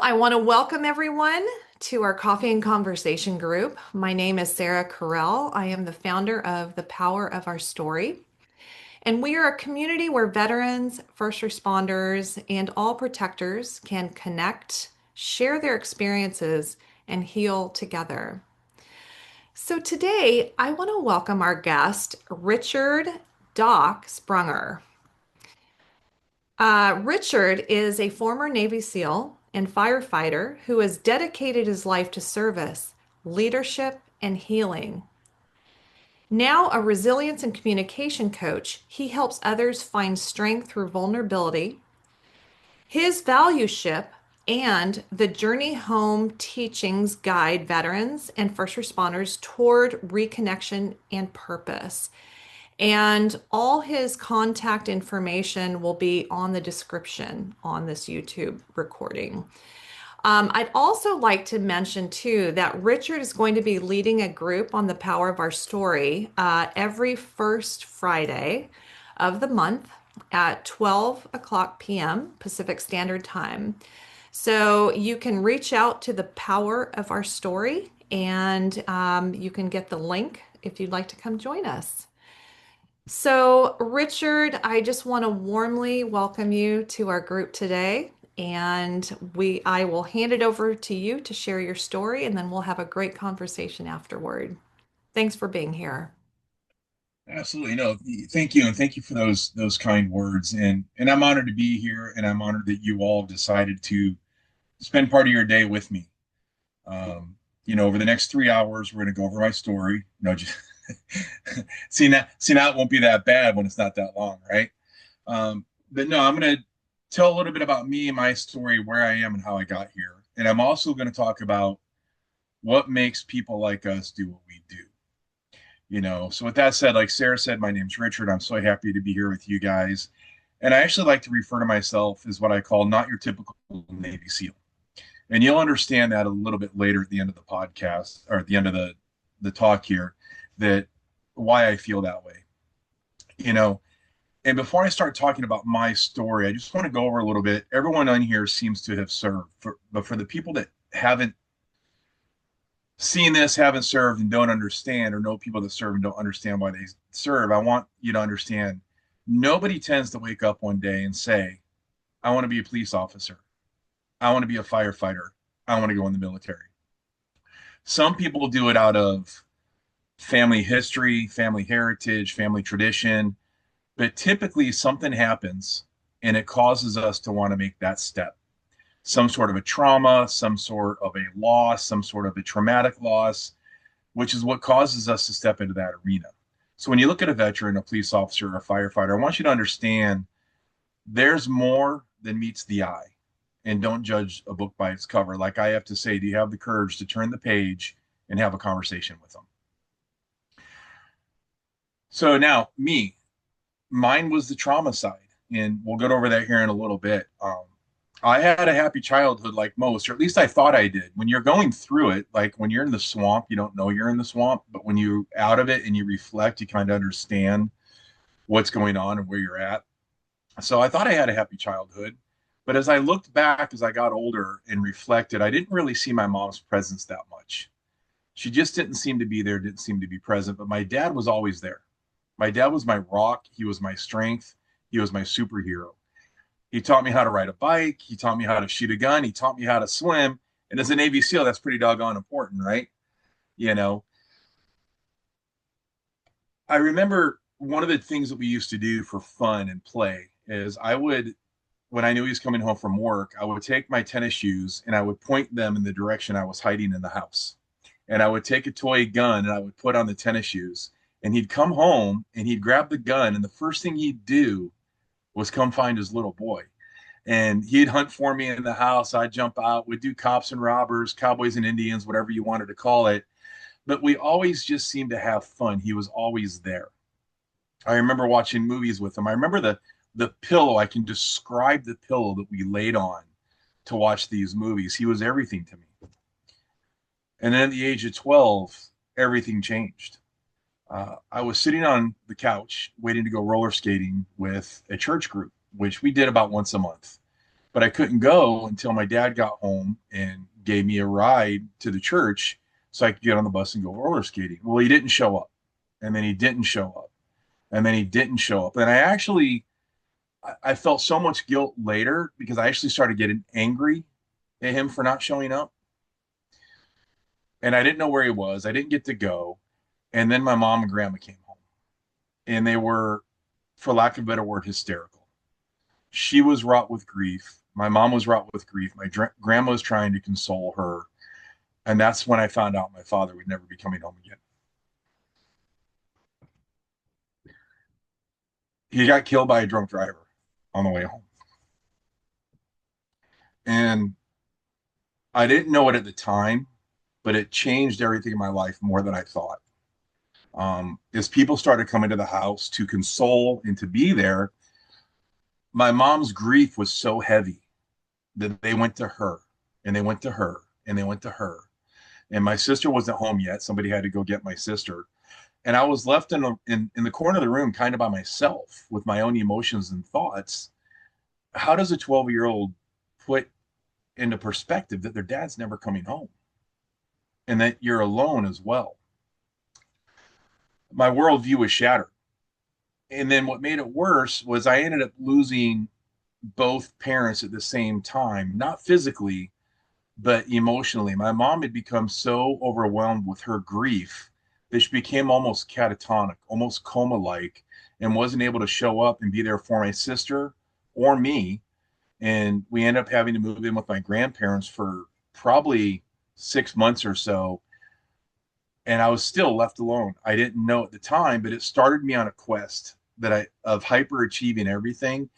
I want to welcome everyone to our Coffee and Conversation group. My name is Sarah Carell. I am the founder of The Power of Our Story. And we are a community where veterans, first responders, and all protectors can connect, share their experiences, and heal together. So today, I want to welcome our guest, Richard Doc Sprunger. Richard is a former Navy SEAL and firefighter who has dedicated his life to service, leadership, and healing. Now a resilience and communication coach, he helps others find strength through vulnerability. His VALUESHIP and the Journey Home teachings guide veterans and first responders toward reconnection and purpose. And all his contact information will be on the description on this YouTube recording. I'd also like to mention too that Richard is going to be leading a group on the power of our story every first Friday of the month at 12 o'clock p.m. Pacific Standard Time. So you can reach out to the power of our story and you can get the link if you'd like to come join us. So, Richard, I just want to warmly welcome you to our group today. And I will hand it over to you to share your story, and then we'll have a great conversation afterward. Thanks for being here. Absolutely. No, thank you. And thank you for those kind words. And I'm honored to be here, and I'm honored that you all have decided to spend part of your day with me. Over the next 3 hours, we're going to go over my story. No, just see now it won't be that bad when it's not that long, right? But no, I'm going to tell a little bit about me and my story, where I am and how I got here. And I'm also going to talk about what makes people like us do what we do. So with that said, like Sarah said, my name's Richard. I'm so happy to be here with you guys. And I actually like to refer to myself as what I call not your typical Navy SEAL. And you'll understand that a little bit later at the end of the podcast, or at the end of the talk here, that why I feel that way. You know, and before I start talking about my story, I just want to go over a little bit. Everyone on here seems to have served, but for the people that haven't seen this, haven't served, and don't understand, or know people that serve and don't understand why they serve, I want you to understand nobody tends to wake up one day and say, I want to be a police officer. I want to be a firefighter. I want to go in the military. Some people do it out of family history, family heritage, family tradition, but typically something happens and it causes us to want to make that step. Some sort of a trauma, some sort of a loss, some sort of a traumatic loss, which is what causes us to step into that arena. So when you look at a veteran, a police officer, or a firefighter, I want you to understand there's more than meets the eye. And don't judge a book by its cover. Like I have to say, do you have the courage to turn the page and have a conversation with them? So now, mine was the trauma side, and we'll get over that here in a little bit. I had a happy childhood like most, or at least I thought I did. When you're going through it, like when you're in the swamp, you don't know you're in the swamp, but when you're out of it and you reflect, you kind of understand what's going on and where you're at. So I thought I had a happy childhood. But as I looked back, as I got older and reflected, I didn't really see my mom's presence that much. She just didn't seem to be there, didn't seem to be present. But my dad was always there. My dad was my rock. He was my strength. He was my superhero. He taught me how to ride a bike. He taught me how to shoot a gun. He taught me how to swim. And as a Navy SEAL, that's pretty doggone important, right? You know, I remember one of the things that we used to do for fun and play is when I knew he was coming home from work, I would take my tennis shoes and I would point them in the direction I was hiding in the house. And I would take a toy gun and I would put on the tennis shoes. And he'd come home and he'd grab the gun. And the first thing he'd do was come find his little boy. And he'd hunt for me in the house. I'd jump out. We'd do cops and robbers, cowboys and Indians, whatever you wanted to call it. But we always just seemed to have fun. He was always there. I remember watching movies with him. I remember the pillow. I can describe the pillow that we laid on to watch these movies. He was everything to me. And then at the age of 12, everything changed. I was sitting on the couch waiting to go roller skating with a church group, which we did about once a month. but I couldn't go until my dad got home and gave me a ride to the church so I could get on the bus and go roller skating. Well, he didn't show up, and then he didn't show up, and then he didn't show up. And I felt so much guilt later because I actually started getting angry at him for not showing up. And I didn't know where he was. I didn't get to go. And then my mom and grandma came home, and they were, for lack of a better word, hysterical. She was wrought with grief. My mom was wrought with grief. My grandma was trying to console her. And that's when I found out my father would never be coming home again. He got killed by a drunk driver on the way home. And I didn't know it at the time, but it changed everything in my life more than I thought. As people started coming to the house to console and to be there, my mom's grief was so heavy that they went to her and they went to her and they went to her. And my sister wasn't home yet. Somebody had to go get my sister. And I was left in the corner of the room kind of by myself with my own emotions and thoughts. How does a 12-year-old put into perspective that their dad's never coming home and that you're alone as well? My worldview was shattered. And then what made it worse was I ended up losing both parents at the same time, not physically, but emotionally. My mom had become so overwhelmed with her grief that she became almost catatonic, almost coma like, and wasn't able to show up and be there for my sister or me. And we ended up having to move in with my grandparents for probably 6 months or so. And I was still left alone. I didn't know at the time, but it started me on a quest of hyper achieving everything.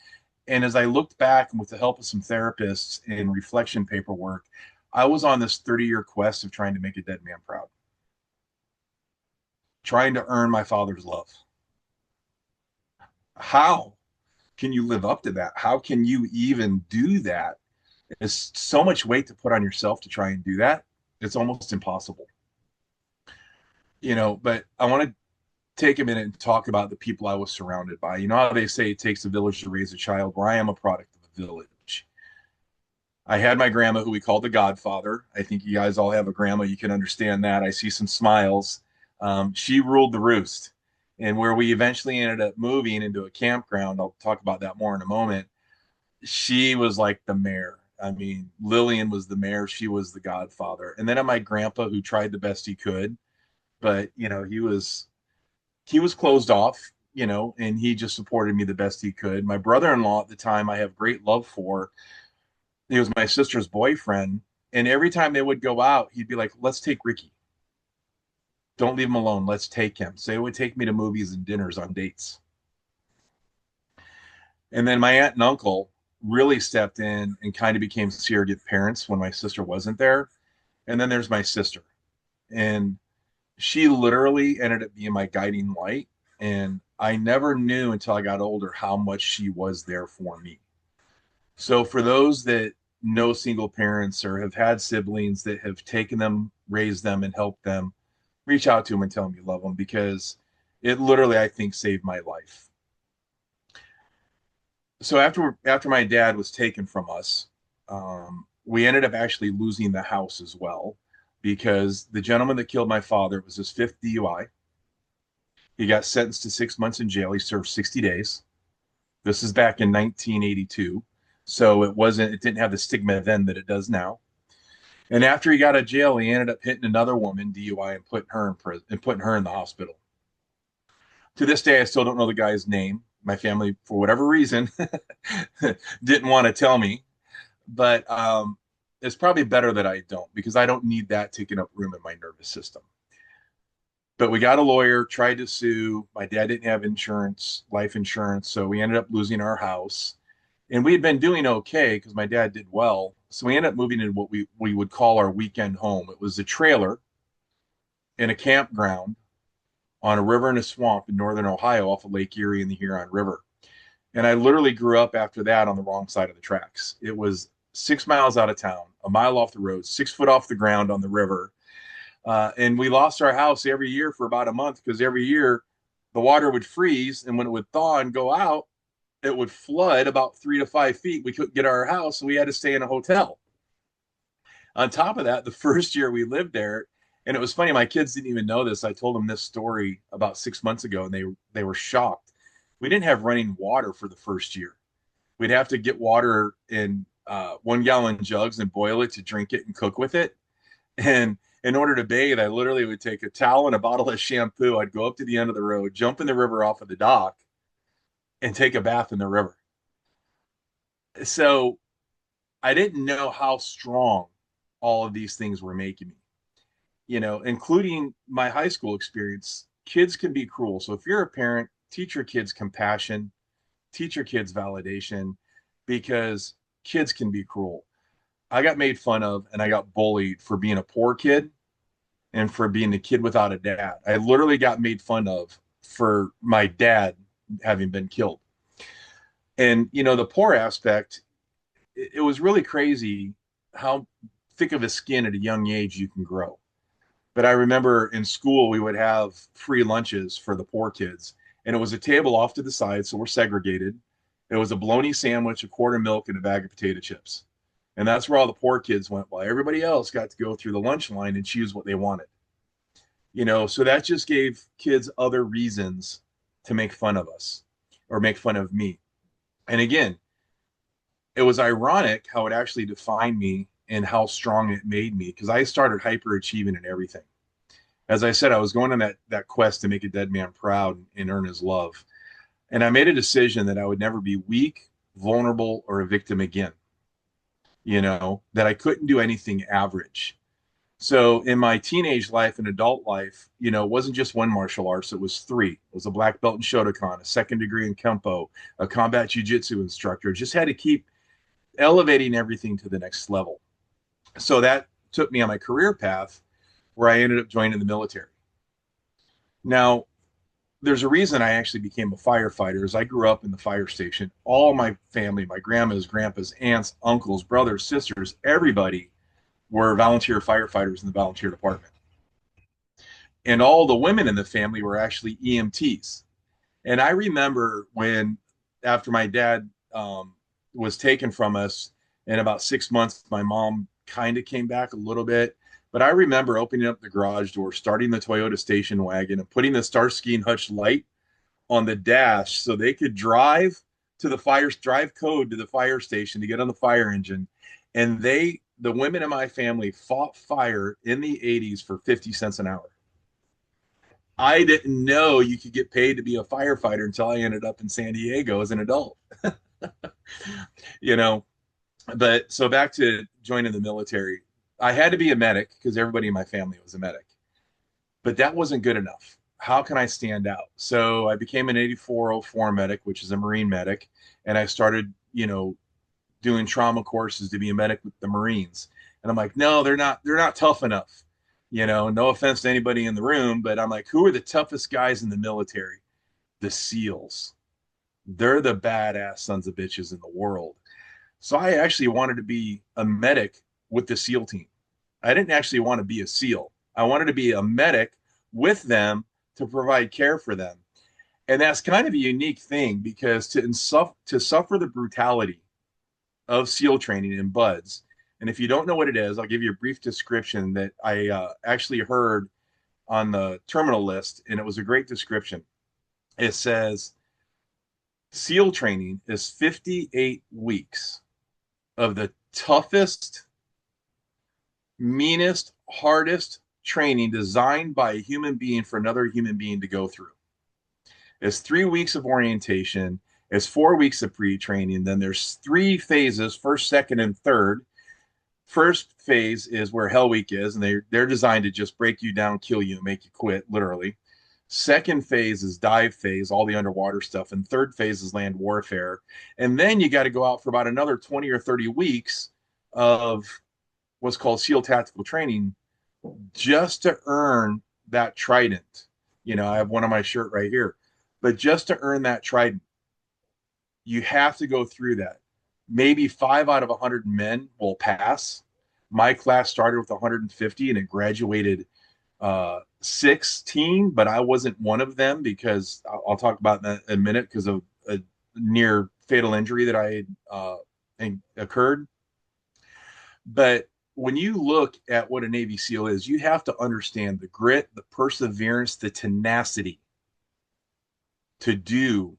And as I looked back and with the help of some therapists and reflection paperwork, I was on this 30-year quest of trying to make a dead man proud, trying to earn my father's love. How can you live up to that? How can you even do that? It's so much weight to put on yourself to try and do that. It's almost impossible. But I want to take a minute and talk about the people I was surrounded by. You know how they say it takes a village to raise a child? Well, I am a product of a village. I had my grandma, who we called the Godfather. I think you guys all have a grandma. You can understand that. I see some smiles. She ruled the roost. And where we eventually ended up moving into a campground, I'll talk about that more in a moment. She was like the mayor. I mean, Lillian was the mayor. She was the Godfather. And then I had my grandpa, who tried the best he could, but he was closed off, and he just supported me the best he could. My brother-in-law at the time, I have great love for. He was my sister's boyfriend, and every time they would go out, he'd be like, "Let's take Ricky. Don't leave him alone. Let's take him." So he would take me to movies and dinners on dates. And then my aunt and uncle really stepped in and kind of became surrogate parents when my sister wasn't there. And then there's my sister, and she literally ended up being my guiding light. And I never knew until I got older how much she was there for me. So for those that know single parents or have had siblings that have taken them, raised them, and helped them, reach out to them and tell them you love them, because it literally, I think, saved my life. So after my dad was taken from us, we ended up actually losing the house as well, because the gentleman that killed my father, it was his fifth DUI. He got sentenced to 6 months in jail. He served 60 days. This is back in 1982. So it didn't have the stigma then that it does now. And after he got out of jail, he ended up hitting another woman, DUI, and putting her in prison and putting her in the hospital. To this day, I still don't know the guy's name. My family, for whatever reason, didn't want to tell me. But it's probably better that I don't, because I don't need that taking up room in my nervous system. But we got a lawyer, tried to sue. My dad didn't have insurance, life insurance, so we ended up losing our house. And we had been doing okay because my dad did well. So we ended up moving into what we would call our weekend home. It was a trailer in a campground on a river in a swamp in northern Ohio off of Lake Erie in the Huron River. And I literally grew up after that on the wrong side of the tracks. It was 6 miles out of town, a mile off the road, 6 foot off the ground on the river. And we lost our house every year for about a month, because every year the water would freeze, and when it would thaw and go out, it would flood about 3 to 5 feet. We couldn't get out of our house, so we had to stay in a hotel. On top of that, the first year we lived there, and it was funny, my kids didn't even know this. I told them this story about 6 months ago, and they were shocked. We didn't have running water for the first year. We'd have to get water in 1 gallon jugs and boil it to drink it and cook with it. And in order to bathe, I literally would take a towel and a bottle of shampoo. I'd go up to the end of the road, jump in the river off of the dock, and take a bath in the river. So I didn't know how strong all of these things were making me, including my high school experience. Kids can be cruel. So if you're a parent, teach your kids compassion, teach your kids validation, because kids can be cruel. I got made fun of and I got bullied for being a poor kid and for being a kid without a dad. I literally got made fun of for my dad having been killed. And, the poor aspect, it was really crazy how thick of a skin at a young age you can grow. But I remember in school, we would have free lunches for the poor kids. And it was a table off to the side, so we're segregated. It was a bologna sandwich, a quart of milk, and a bag of potato chips. And that's where all the poor kids went, while everybody else got to go through the lunch line and choose what they wanted. So that just gave kids other reasons to make fun of us or make fun of me. And again, it was ironic how it actually defined me and how strong it made me, because I started hyperachieving in everything. As I said, I was going on that quest to make a dead man proud and earn his love. And I made a decision that I would never be weak, vulnerable, or a victim again. That I couldn't do anything average. So in my teenage life and adult life, it wasn't just one martial arts, it was three. It was a black belt in Shotokan, a second degree in Kempo, a combat jiu-jitsu instructor. Just had to keep elevating everything to the next level. So that took me on my career path where I ended up joining the military. Now, there's a reason I actually became a firefighter. Is I grew up in the fire station. All my family, my grandmas, grandpas, aunts, uncles, brothers, sisters, everybody were volunteer firefighters in the volunteer department. And all the women in the family were actually EMTs. And I remember when, after my dad was taken from us, in about 6 months, my mom kind of came back a little bit. But I remember opening up the garage door, starting the Toyota station wagon, and putting the Starsky and Hutch light on the dash so they could drive code to the fire station to get on the fire engine. And the women in my family fought fire in the 80s for 50 cents an hour. I didn't know you could get paid to be a firefighter until I ended up in San Diego as an adult. you know, but so back to joining the military, I had to be a medic because everybody in my family was a medic, but that wasn't good enough. How can I stand out? So I became an 8404 medic, which is a Marine medic, and I started, doing trauma courses to be a medic with the Marines. And I'm like, no, they're not tough enough. No offense to anybody in the room, but I'm like, who are the toughest guys in the military? The SEALs. They're the badass sons of bitches in the world. So I actually wanted to be a medic with the SEAL team. I didn't actually want to be a SEAL. I wanted to be a medic with them to provide care for them. And that's kind of a unique thing because to suffer the brutality of SEAL training in BUDS, and if you don't know what it is, I'll give you a brief description that I actually heard on the terminal list, and it was a great description. It says, SEAL training is 58 weeks of the toughest, meanest, hardest training designed by a human being for another human being to go through. It's 3 weeks of orientation. It's 4 weeks of pre-training. Then there's 3 phases, first, second, and third. First phase is where Hell Week is, and they're designed to just break you down, kill you, and make you quit, literally. Second phase is dive phase, all the underwater stuff. And third phase is land warfare. And then you got to go out for about another 20 or 30 weeks of what's called SEAL tactical training just to earn that trident. I have one on my shirt right here. But just to earn that trident, you have to go through that. Maybe 5 out of 100 men will pass. My class started with 150 and it graduated 16, but I wasn't one of them because I'll talk about that in a minute because of near fatal injury that I occurred. But when you look at what a Navy SEAL is, you have to understand the grit, the perseverance, the tenacity to do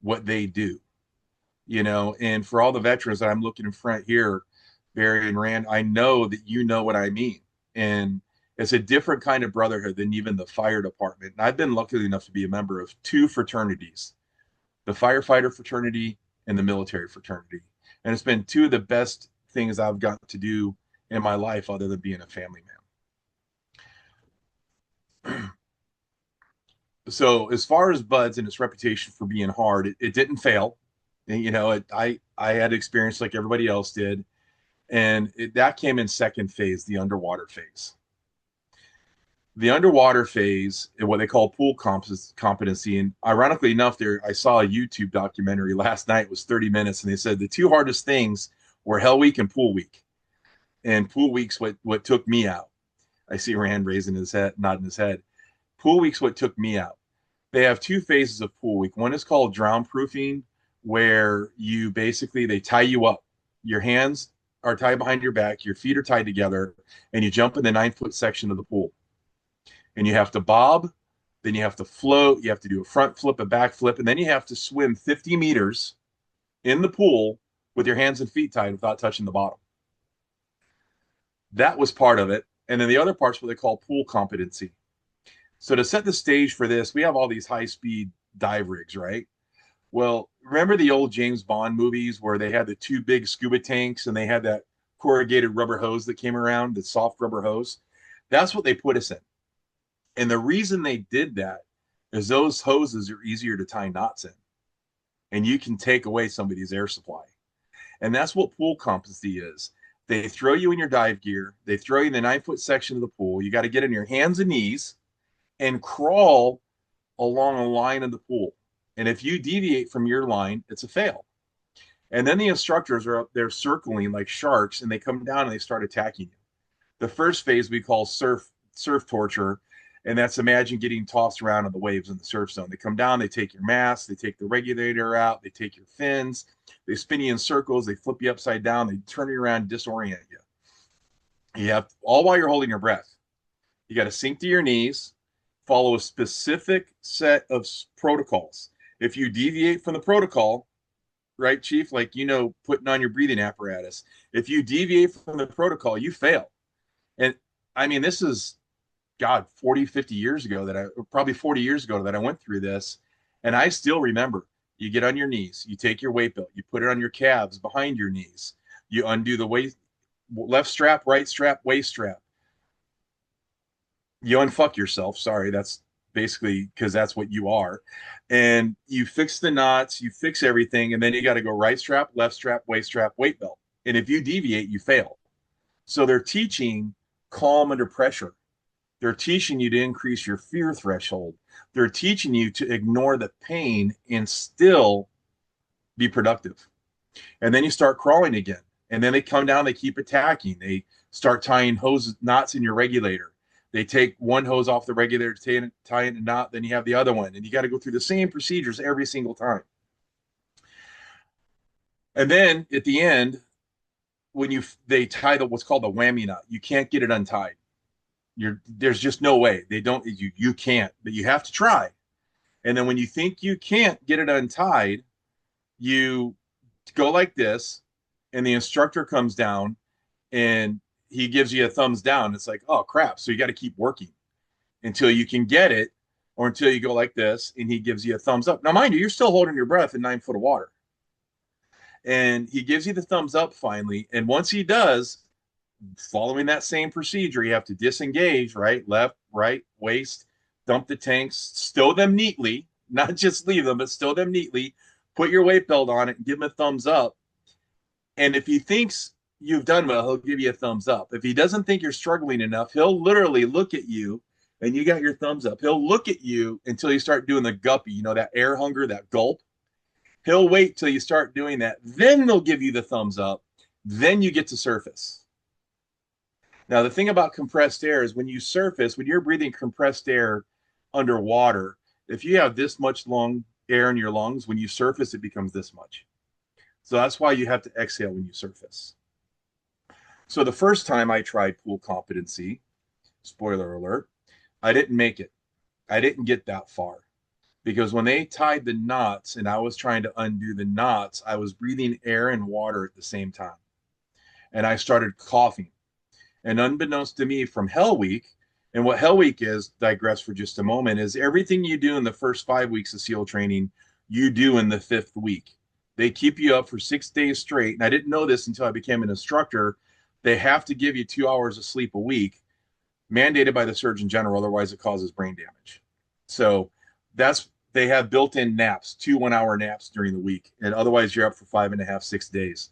what they do, you know. And for all the veterans that I'm looking in front here, Barry and Rand, I know that you know what I mean. And it's a different kind of brotherhood than even the fire department. And I've been lucky enough to be a member of two fraternities, the firefighter fraternity and the military fraternity. And it's been two of the best things I've gotten to do in my life other than being a family man. So as far as Buds and its reputation for being hard, it didn't fail. And, you know, I had experience like everybody else did, and that came in second phase, the underwater phase. The underwater phase, what they call pool competency, and ironically enough, there I saw a YouTube documentary last night. It was 30 minutes, and they said the two hardest things were Hell Week and Pool Week. And Pool Week's what took me out. I see Rand raising his head, nodding his head. Pool Week's what took me out. They have two phases of Pool Week. One is called drown proofing, where you basically they tie you up. Your hands are tied behind your back, your feet are tied together, and you jump in the 9 foot section of the pool. And you have to bob, then you have to float, you have to do a front flip, a back flip, and then you have to swim 50 meters in the pool with your hands and feet tied without touching the bottom. That was part of it. And then the other part's what they call pool competency. So to set the stage for this, we have all these high-speed dive rigs, right? Well, remember the old James Bond movies where they had the two big scuba tanks and they had that corrugated rubber hose that came around, the soft rubber hose? That's what they put us in. And the reason they did that is those hoses are easier to tie knots in, and you can take away somebody's air supply. And that's what pool competency is. They throw you in your dive gear, they throw you in the 9 foot section of the pool. You got to get on your hands and knees and crawl along a line in the pool. And if you deviate from your line, it's a fail. And then the instructors are up there circling like sharks, and they come down and they start attacking you. The first phase we call surf torture, and that's imagine getting tossed around in the waves in the surf zone. They come down, they take your mask, they take the regulator out, they take your fins, they spin you in circles, they flip you upside down, they turn you around, disorient you. You have all while you're holding your breath. You got to sink to your knees, follow a specific set of protocols. If you deviate from the protocol, right, Chief, like, you know, putting on your breathing apparatus, if you deviate from the protocol, you fail. And I mean, this is, God, 40, 50 years ago probably 40 years ago that I went through this. And I still remember, you get on your knees, you take your weight belt, you put it on your calves behind your knees, you undo the left strap, right strap, waist strap. You unfuck yourself. Sorry, that's basically because that's what you are. And you fix the knots, you fix everything, and then you got to go right strap, left strap, waist strap, weight belt. And if you deviate, you fail. So they're teaching calm under pressure. They're teaching you to increase your fear threshold. They're teaching you to ignore the pain and still be productive. And then you start crawling again. And then they come down, they keep attacking. They start tying knots in your regulator. They take one hose off the regulator to tie in a knot, then you have the other one. And you got to go through the same procedures every single time. And then at the end, when they tie what's called the whammy knot, you can't get it untied. There's just no way. You can't, but you have to try. And then when you think you can't get it untied, you go like this, and the instructor comes down and he gives you a thumbs down. It's like, oh crap. So you got to keep working until you can get it, or until you go like this and he gives you a thumbs up. Now, mind you, you're still holding your breath in 9 foot of water. And he gives you the thumbs up finally. And once he does, following that same procedure, you have to disengage, right, left, right, waist, dump the tanks, stow them neatly, not just leave them, but stow them neatly, put your weight belt on it and give him a thumbs up. And if he thinks you've done well, he'll give you a thumbs up. If he doesn't think you're struggling enough, he'll literally look at you and you got your thumbs up. He'll look at you until you start doing the guppy, you know, that air hunger, that gulp. He'll wait till you start doing that. Then they'll give you the thumbs up. Then you get to surface. Now, the thing about compressed air is when you surface, when you're breathing compressed air underwater, if you have this much air in your lungs. When you surface, it becomes this much. So that's why you have to exhale when you surface. So the first time I tried pool competency, spoiler alert, I didn't make it. I didn't get that far because when they tied the knots and I was trying to undo the knots, I was breathing air and water at the same time. And I started coughing. And unbeknownst to me from Hell Week, and what Hell Week is, digress for just a moment, is everything you do in the first 5 weeks of SEAL training, you do in the fifth week. They keep you up for 6 days straight. And I didn't know this until I became an instructor. They have to give you 2 hours of sleep a week, mandated by the Surgeon General, otherwise it causes brain damage. So that's they have built-in naps, 2 1-hour naps during the week, and otherwise you're up for 5.5, 6 days.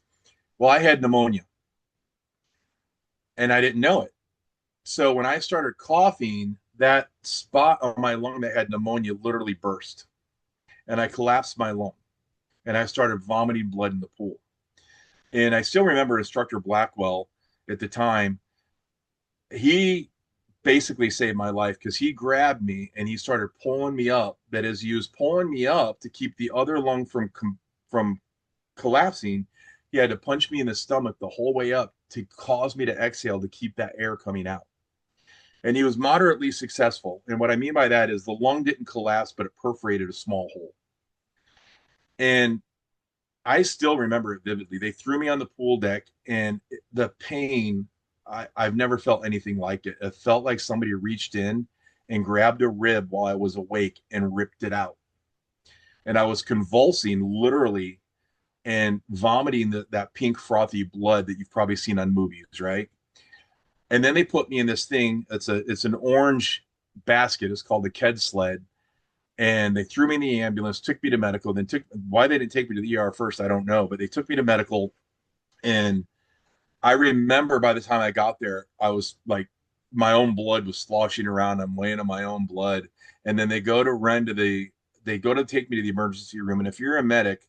Well, I had pneumonia, and I didn't know it. So when I started coughing, that spot on my lung that had pneumonia literally burst, and I collapsed my lung, and I started vomiting blood in the pool. And I still remember Instructor Blackwell at the time. He basically saved my life because he grabbed me and he started pulling me up. That is, he was pulling me up to keep the other lung from collapsing. He had to punch me in the stomach the whole way up to cause me to exhale to keep that air coming out. And he was moderately successful. And what I mean by that is the lung didn't collapse, but it perforated a small hole. And I still remember it vividly. They threw me on the pool deck, and the pain, I've never felt anything like it. It felt like somebody reached in and grabbed a rib while I was awake and ripped it out. And I was convulsing literally and vomiting that pink frothy blood that you've probably seen on movies, right? And then they put me in this thing. It's an orange basket. It's called the KED sled. And they threw me in the ambulance, took me to medical, then took why they didn't take me to the ER first, I don't know, but they took me to medical. And I remember by the time I got there, I was like, my own blood was sloshing around. I'm laying on my own blood. And then they go to take me to the emergency room. And if you're a medic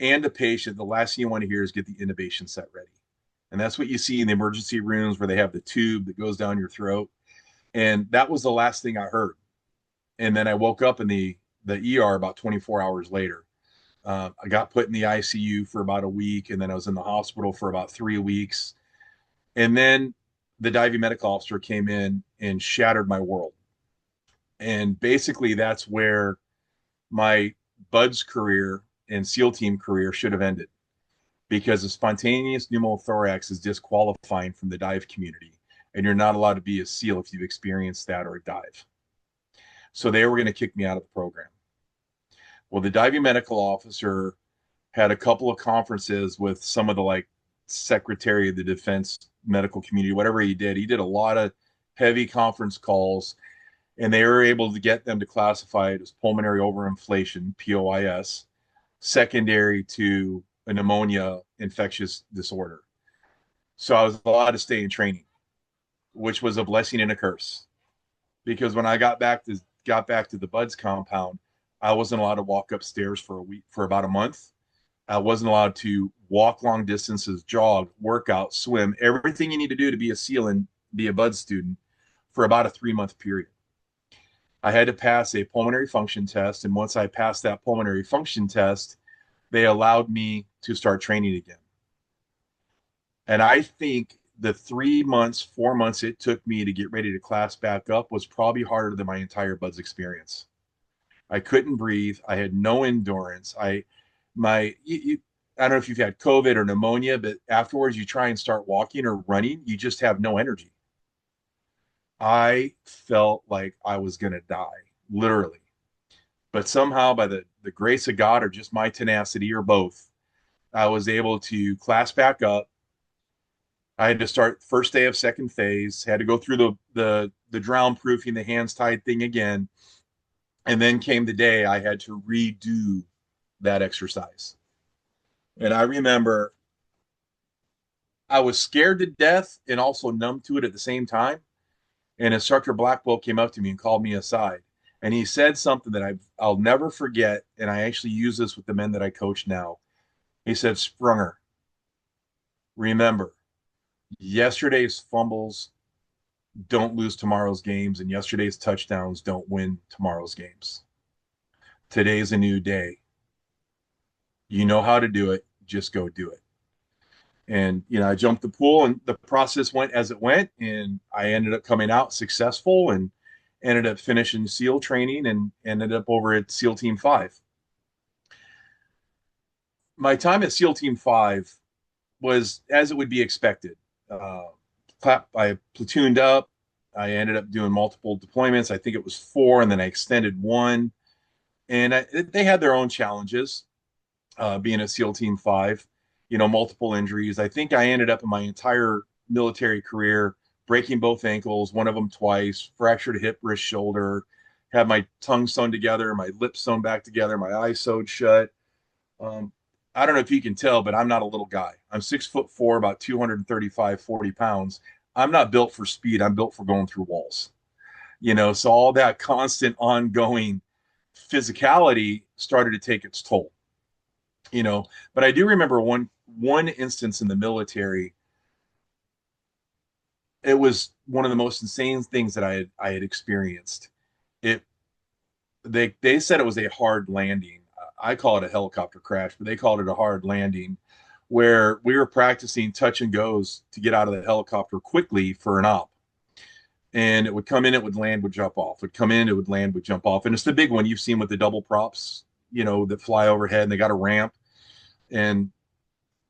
and a patient, the last thing you want to hear is get the intubation set ready. And that's what you see in the emergency rooms where they have the tube that goes down your throat. And that was the last thing I heard. And then I woke up in the ER about 24 hours later. I got put in the ICU for about a week, and then I was in the hospital for about 3 weeks. And then the diving medical officer came in and shattered my world. And basically, that's where my BUDS career and SEAL team career should have ended because a spontaneous pneumothorax is disqualifying from the dive community. And you're not allowed to be a SEAL if you've experienced that or a dive. So they were going to kick me out of the program. Well, the diving medical officer had a couple of conferences with some of the like Secretary of the Defense medical community, whatever he did. He did a lot of heavy conference calls, and they were able to get them to classify it as pulmonary overinflation, POIS, secondary to a pneumonia infectious disorder. So I was allowed to stay in training, which was a blessing and a curse. Because when I got back to the BUDS compound, I wasn't allowed to walk upstairs for a week, for about a month. I wasn't allowed to walk long distances, jog, work out, swim, everything you need to do to be a SEAL and be a BUDS student for about a 3-month period. I had to pass a pulmonary function test. And once I passed that pulmonary function test, they allowed me to start training again. And I think the 3 months, 4 months it took me to get ready to class back up was probably harder than my entire BUDS experience. I couldn't breathe. I had no endurance. I don't know if you've had COVID or pneumonia, but afterwards you try and start walking or running, you just have no energy. I felt like I was going to die, literally. But somehow, by the grace of God or just my tenacity or both, I was able to class back up. I had to start first day of second phase, had to go through the drown proofing, the hands tied thing again. And then came the day I had to redo that exercise. And I remember I was scared to death and also numb to it at the same time. And Instructor Blackwell came up to me and called me aside. And he said something that I'll never forget. And I actually use this with the men that I coach now. He said, Sprunger, remember, yesterday's fumbles don't lose tomorrow's games, and yesterday's touchdowns don't win tomorrow's games. Today's a new day. You know how to do it. Just go do it. And, I jumped the pool and the process went as it went. And I ended up coming out successful and ended up finishing SEAL training and ended up over at SEAL Team 5. My time at SEAL Team 5 was as it would be expected. Uh, I platooned up. I ended up doing multiple deployments. I think it was 4, and then I extended 1. And they had their own challenges, being a SEAL Team 5, multiple injuries. I think I ended up in my entire military career breaking both ankles, one of them twice, fractured hip, wrist, shoulder, had my tongue sewn together, my lips sewn back together, my eyes sewed shut. Um, I don't know if you can tell, but I'm not a little guy. I'm 6'4", about 235, 40 pounds. I'm not built for speed. I'm built for going through walls. So all that constant ongoing physicality started to take its toll. But I do remember one instance in the military. It was one of the most insane things that I had experienced. It they said it was a hard landing. I call it a helicopter crash, but they called it a hard landing, where we were practicing touch and goes to get out of the helicopter quickly for an op. And it would come in, it would land, would jump off. It would come in, it would land, would jump off. And it's the big one you've seen with the double props, that fly overhead, and they got a ramp. And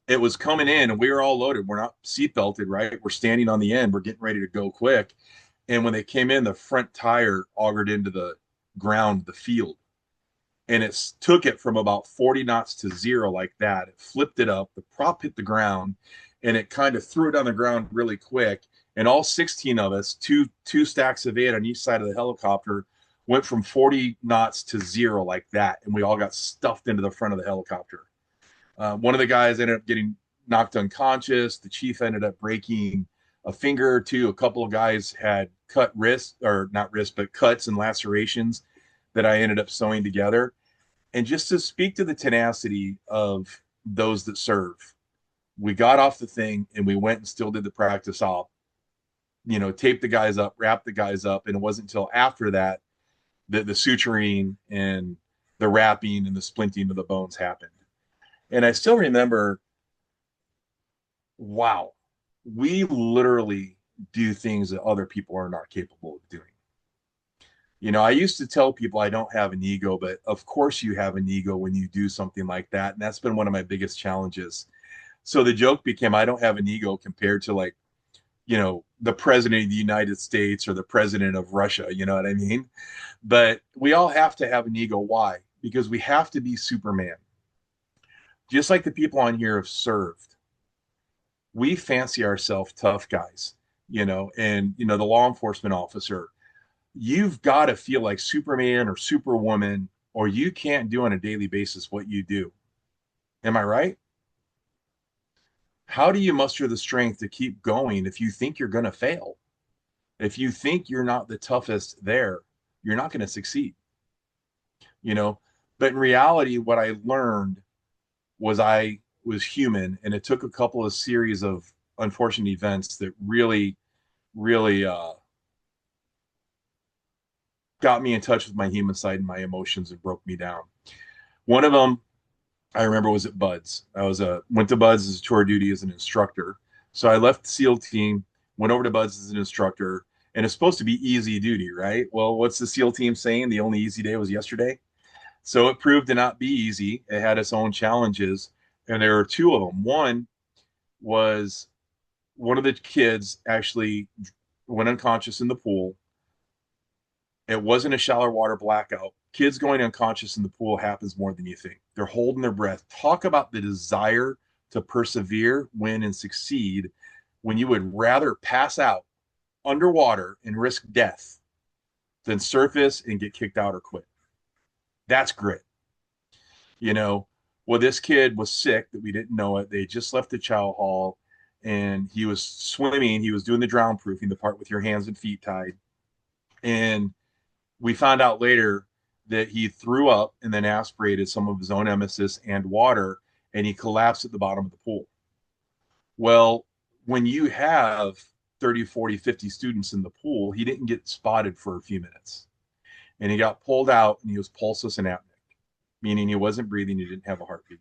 it was coming in, and we were all loaded. We're not seat belted, right? We're standing on the end. We're getting ready to go quick. And when they came in, the front tire augured into the ground, the field, and it took it from about 40 knots to 0 like that. It flipped it up. The prop hit the ground, and it kind of threw it on the ground really quick. And all 16 of us, two stacks of 8 on each side of the helicopter, went from 40 knots to 0 like that, and we all got stuffed into the front of the helicopter. One of the guys ended up getting knocked unconscious. The chief ended up breaking a finger or two. A couple of guys had cut wrists, or not wrists, but cuts and lacerations that I ended up sewing together. And just to speak to the tenacity of those that serve, we got off the thing and we went and still did the practice op, taped the guys up, wrapped the guys up. And it wasn't until after that that the suturing and the wrapping and the splinting of the bones happened. And I still remember, wow, we literally do things that other people are not capable of doing. I used to tell people I don't have an ego, but of course you have an ego when you do something like that. And that's been one of my biggest challenges. So the joke became, I don't have an ego compared to, like, the president of the United States or the president of Russia. You know what I mean? But we all have to have an ego. Why? Because we have to be Superman. Just like the people on here have served, we fancy ourselves tough guys, and, the law enforcement officer, you've got to feel like Superman or Superwoman, or you can't do on a daily basis what you do. Am I right? How do you muster the strength to keep going if you think you're going to fail? If you think you're not the toughest there, you're not going to succeed, you know? But in reality, what I learned was I was human, and it took a couple of series of unfortunate events that really, really got me in touch with my human side and my emotions and broke me down. One of them I remember was at Buds. I went to Buds as a tour duty as an instructor. So I left the SEAL team, went over to Buds as an instructor, and it's supposed to be easy duty, right? Well, what's the SEAL team saying? The only easy day was yesterday. So it proved to not be easy. It had its own challenges, and there were two of them. One was one of the kids actually went unconscious in the pool. It wasn't a shallow water blackout. Kids going unconscious in the pool happens more than you think. They're holding their breath. Talk about the desire to persevere, win, and succeed when you would rather pass out underwater and risk death than surface and get kicked out or quit. That's grit. You know, well, this kid was sick that we didn't know it. They just left the chow hall, and he was swimming. He was doing the drown proofing, the part with your hands and feet tied. And we found out later that he threw up and then aspirated some of his own emesis and water, and he collapsed at the bottom of the pool. Well, when you have 30, 40, 50 students in the pool, he didn't get spotted for a few minutes. And he got pulled out, and he was pulseless and apneic. meaning he wasn't breathing, he didn't have a heartbeat.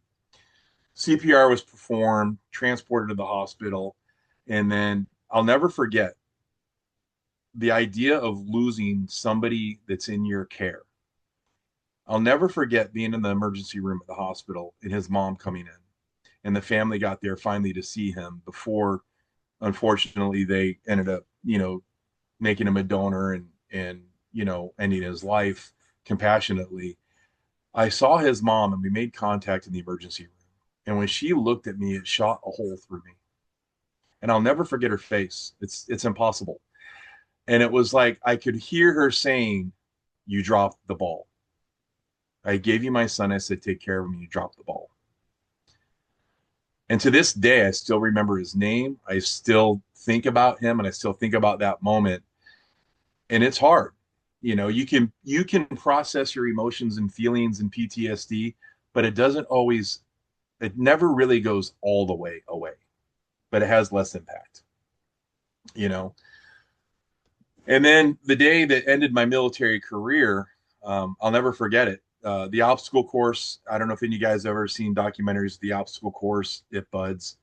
CPR was performed, transported to the hospital, and then I'll never forget the idea of losing somebody that's in your care. I'll never forget being in the emergency room at the hospital and his mom coming in, and the family got there finally to see him before, unfortunately, they ended up, making him a donor and ending his life compassionately. I saw his mom and we made contact in the emergency room. And when she looked at me, it shot a hole through me. And I'll never forget her face. It's impossible. And it was like I could hear her saying, "You dropped the ball. I gave you my son. I said, take care of him. You dropped the ball." And to this day, I still remember his name. I still think about him and I still think about that moment. And it's hard. You can process your emotions and feelings and PTSD, but it never really goes all the way away, but it has less impact, you know. And then the day that ended my military career, I'll never forget it. The obstacle course. I don't know if any of you guys have ever seen documentaries of the obstacle course at Buds,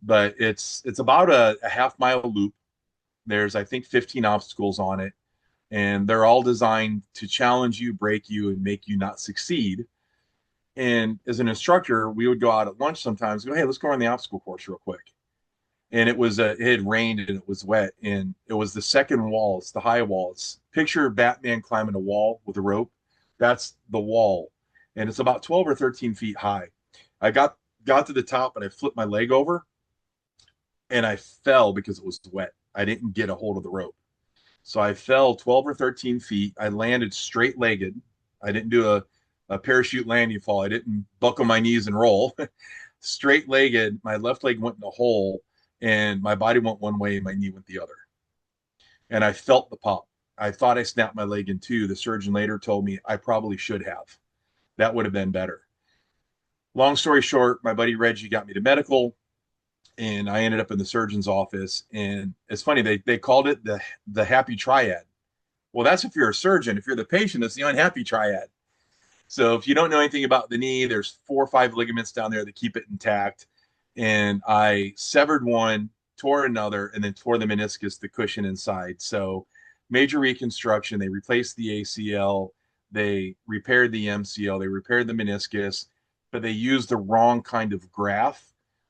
but it's about a half-mile loop. There's, I think, 15 obstacles on it, and they're all designed to challenge you, break you, and make you not succeed. And as an instructor, we would go out at lunch sometimes, go, "Hey, let's go on the obstacle course real quick." And it had rained and it was wet, and it was the second wall. It's the high wall. It's picture Batman climbing a wall with a rope. That's the wall, and it's about 12 or 13 feet high. I got to the top and I flipped my leg over and I fell because it was wet. I didn't get a hold of the rope. So I fell 12 or 13 feet. I landed straight legged. I didn't do a parachute landing fall. I didn't buckle my knees and roll. Straight legged. My left leg went in a hole and my body went one way and my knee went the other. And I felt the pop. I thought I snapped my leg in two. The surgeon later told me I probably should have. That would have been better. Long story short, my buddy Reggie got me to medical and I ended up in the surgeon's office. And it's funny, they called it the happy triad. Well, that's if you're a surgeon. If you're the patient, it's the unhappy triad. So if you don't know anything about the knee, there's 4 or 5 ligaments down there that keep it intact. And I severed one, tore another, and then tore the meniscus, the cushion inside. So major reconstruction. They replaced the ACL. They repaired the MCL. They repaired the meniscus, but they used the wrong kind of graft.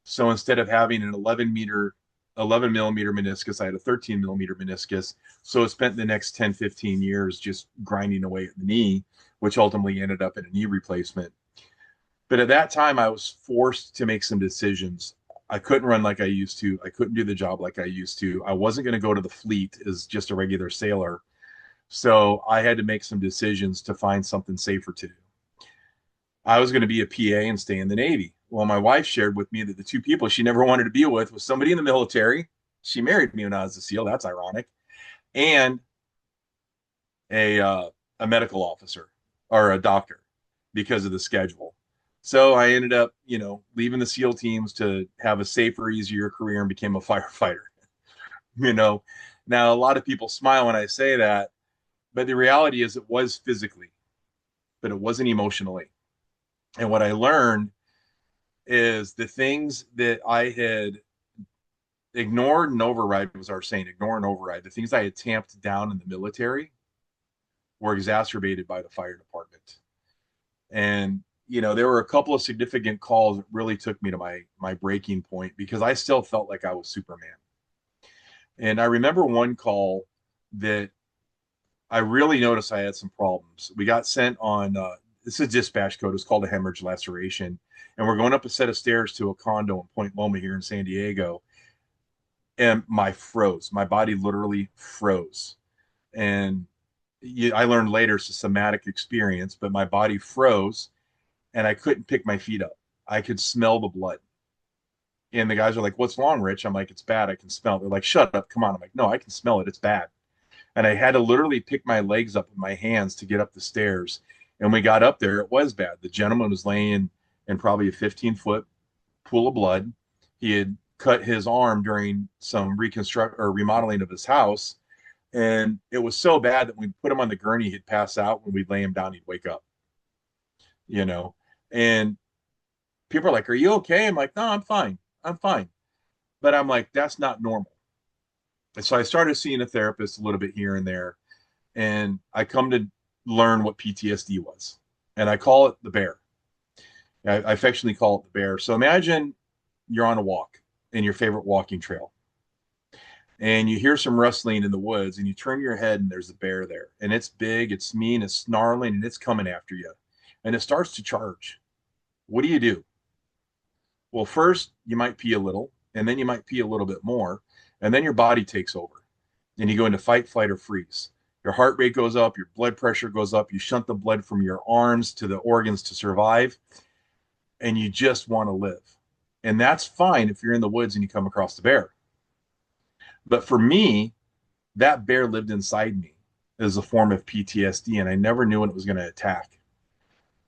So instead of having an 11 millimeter meniscus, I had a 13 millimeter meniscus. So I spent the next 10, 15 years just grinding away at the knee, which ultimately ended up in a knee replacement. But at that time, I was forced to make some decisions. I couldn't run like I used to. I couldn't do the job like I used to. I wasn't going to go to the fleet as just a regular sailor. So I had to make some decisions to find something safer to do. I was going to be a PA and stay in the Navy. Well, my wife shared with me that the two people she never wanted to be with was somebody in the military. She married me when I was a SEAL. That's ironic. And a medical officer or a doctor because of the schedule. So I ended up, leaving the SEAL teams to have a safer, easier career and became a firefighter. you know, Now a lot of people smile when I say that, but the reality is it was physically, but it wasn't emotionally. And what I learned is the things that I had ignored and override was our saying, ignore and override. The things I had tamped down in the military were exacerbated by the fire department. And there were a couple of significant calls that really took me to my breaking point because I still felt like I was Superman. And I remember one call that I really noticed I had some problems. We got sent on this is dispatch code. It's called a hemorrhage laceration, and we're going up a set of stairs to a condo in Point Loma here in San Diego. And my body literally froze. And I learned later it's a somatic experience, but my body froze and I couldn't pick my feet up. I could smell the blood. And the guys are like, "What's wrong, Rich?" I'm like, "It's bad. I can smell it." They're like, "Shut up. Come on." I'm like, "No, I can smell it. It's bad." And I had to literally pick my legs up with my hands to get up the stairs. And we got up there, it was bad. The gentleman was laying in probably a 15-foot pool of blood. He had cut his arm during some reconstruct or remodeling of his house. And it was so bad that when we put him on the gurney, he'd pass out. When we'd lay him down, he'd wake up, you know. And people are like, "Are you okay?" I'm like, "No, I'm fine. I'm fine." But I'm like, that's not normal. And so I started seeing a therapist a little bit here and there, and I come to learn what PTSD was. And I call it the bear. I affectionately call it the bear. So imagine you're on a walk in your favorite walking trail, and you hear some rustling in the woods, and you turn your head, and there's a bear there. And it's big, it's mean, it's snarling, and it's coming after you. And it starts to charge. What do you do? Well, first, you might pee a little, and then you might pee a little bit more, and then your body takes over, and you go into fight, flight, or freeze. Your heart rate goes up, your blood pressure goes up, you shunt the blood from your arms to the organs to survive, and you just want to live. And that's fine if you're in the woods and you come across the bear. But for me, that bear lived inside me as a form of PTSD, and I never knew when it was going to attack.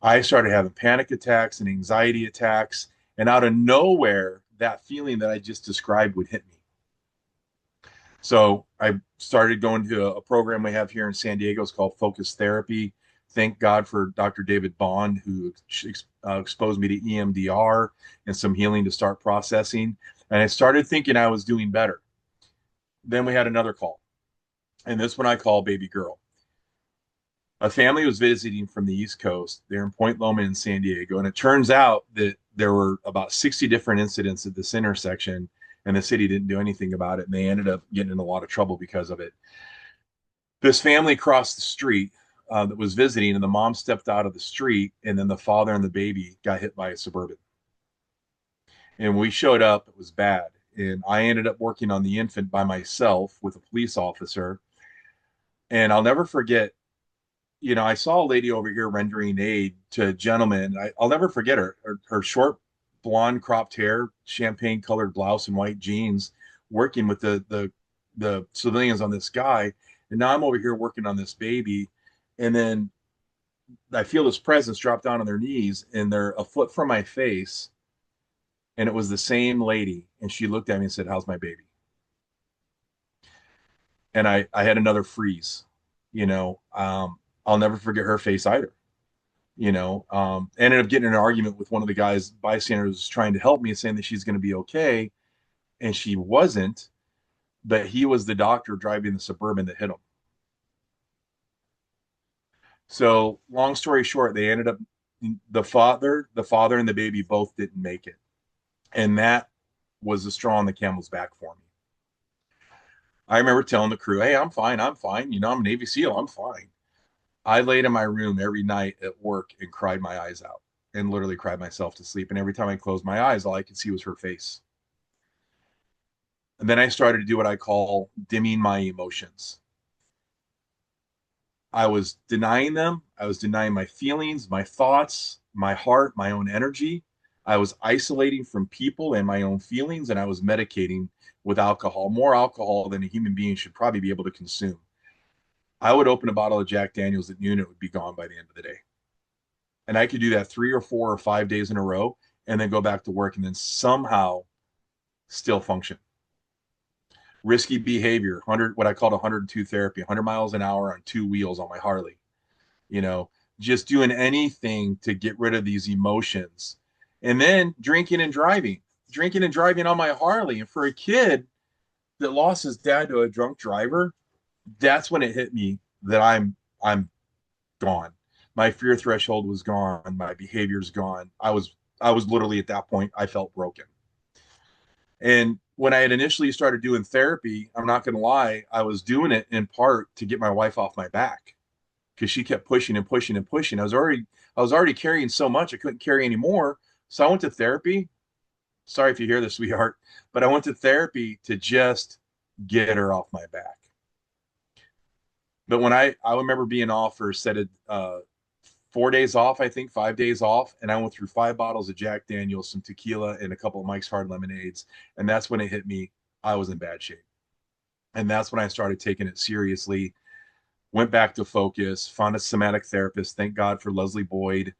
I started having panic attacks and anxiety attacks, and out of nowhere, that feeling that I just described would hit me. So I started going to a program we have here in San Diego. It's called Focus Therapy. Thank God for Dr. David Bond, who exposed me to EMDR and some healing to start processing. And I started thinking I was doing better. Then we had another call, and this one I call Baby Girl. A family was visiting from the East Coast. They're in Point Loma in San Diego. And it turns out that there were about 60 different incidents at this intersection, and the city didn't do anything about it. And they ended up getting in a lot of trouble because of it. This family crossed the street that was visiting, and the mom stepped out of the street, and then the father and the baby got hit by a Suburban. And when we showed up, it was bad. And I ended up working on the infant by myself with a police officer. And I'll never forget, I saw a lady over here rendering aid to a gentleman. I'll never forget her short blonde cropped hair, champagne colored blouse, and white jeans, working with the civilians on this guy. And now I'm over here working on this baby, and then I feel this presence drop down on their knees, and they're a foot from my face, and it was the same lady, and she looked at me and said, "How's my baby?" And I had another freeze. I'll never forget her face either. Ended up getting in an argument with one of the guys, bystanders, trying to help me, saying that she's going to be okay, and she wasn't. But he was the doctor driving the Suburban that hit him. So, long story short, they ended up the father and the baby both didn't make it, and that was the straw on the camel's back for me. I remember telling the crew, "Hey, I'm fine. I'm fine. I'm a Navy SEAL. I'm fine." I laid in my room every night at work and cried my eyes out and literally cried myself to sleep. And every time I closed my eyes, all I could see was her face. And then I started to do what I call dimming my emotions. I was denying them. I was denying my feelings, my thoughts, my heart, my own energy. I was isolating from people and my own feelings, and I was medicating with alcohol, more alcohol than a human being should probably be able to consume. I would open a bottle of Jack Daniels at noon, it would be gone by the end of the day. And I could do that 3 or 4 or 5 days in a row and then go back to work and then somehow still function. Risky behavior, 100, what I called 102 therapy, 100 miles an hour on two wheels on my Harley, you know, just doing anything to get rid of these emotions. And then drinking and driving on my Harley. And for a kid that lost his dad to a drunk driver, that's when it hit me that I'm gone. My fear threshold was gone. My behavior's gone. I was literally at that point, I felt broken. And when I had initially started doing therapy, I'm not going to lie, I was doing it in part to get my wife off my back because she kept pushing and pushing and pushing. I was already carrying so much I couldn't carry anymore. So I went to therapy. Sorry if you hear this, sweetheart, but I went to therapy to just get her off my back. But when I remember being off for a set of 4 days off, I think 5 days off, and I went through 5 bottles of Jack Daniels, some tequila, and a couple of Mike's Hard Lemonades, and that's when it hit me. I was in bad shape, and that's when I started taking it seriously. Went back to focus, found a somatic therapist. Thank God for Leslie Boyd.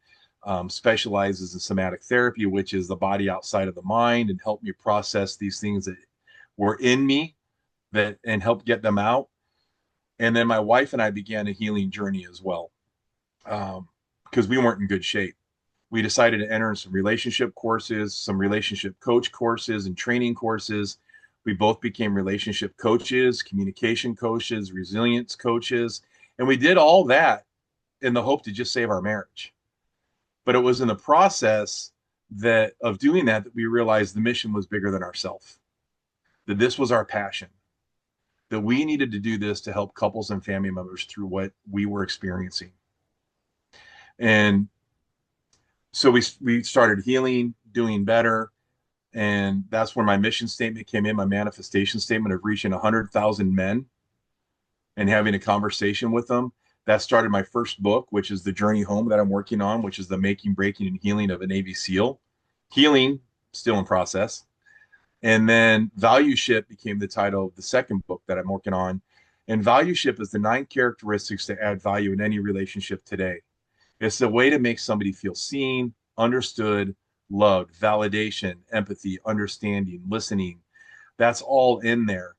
Specializes in somatic therapy, which is the body outside of the mind, and helped me process these things that were in me that and help get them out. And then my wife and I began a healing journey as well, because we weren't in good shape. We decided to enter in some relationship courses, some relationship coach courses, and training courses. We both became relationship coaches, communication coaches, resilience coaches, and we did all that in the hope to just save our marriage. But it was in the process that of doing that that we realized the mission was bigger than ourselves, that this was our passion, that we needed to do this to help couples and family members through what we were experiencing. And so we started healing, doing better, and that's where my mission statement came in, my manifestation statement of reaching 100,000 men and having a conversation with them. That started my first book, which is The Journey Home that I'm working on, which is the making, breaking, and healing of a Navy SEAL. Healing, still in process. And then VALUESHIP became the title of the second book that I'm working on. And VALUESHIP is the 9 characteristics to add value in any relationship today. It's a way to make somebody feel seen, understood, loved, validation, empathy, understanding, listening. That's all in there.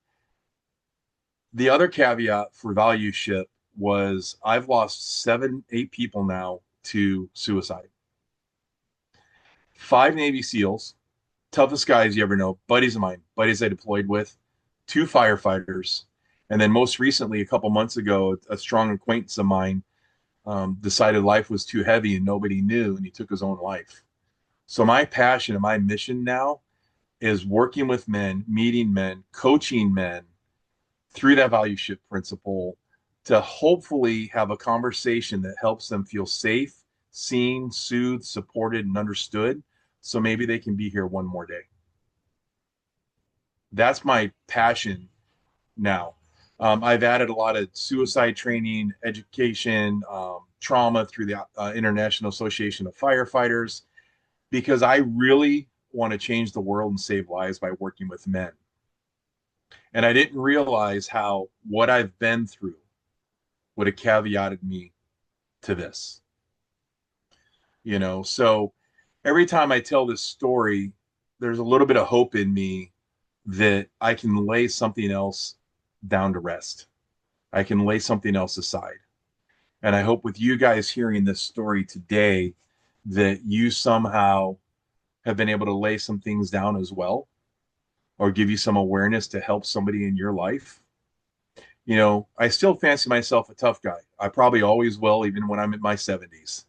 The other caveat for VALUESHIP was I've lost 7, 8 people now to suicide. 5 Navy SEALs, toughest guys you ever know, buddies of mine, buddies I deployed with, 2 firefighters, and then most recently, a couple months ago, a strong acquaintance of mine decided life was too heavy and nobody knew, and he took his own life. So my passion and my mission now is working with men, meeting men, coaching men through that VALUESHIP principle to hopefully have a conversation that helps them feel safe, seen, soothed, supported, and understood. So maybe they can be here one more day. That's my passion now. I've added a lot of suicide training, education, trauma through the International Association of Firefighters, because I really want to change the world and save lives by working with men. And I didn't realize how what I've been through would have caveated me to this. So every time I tell this story, there's a little bit of hope in me that I can lay something else down to rest. I can lay something else aside. And I hope with you guys hearing this story today that you somehow have been able to lay some things down as well, or give you some awareness to help somebody in your life. I still fancy myself a tough guy. I probably always will, even when I'm in my 70s.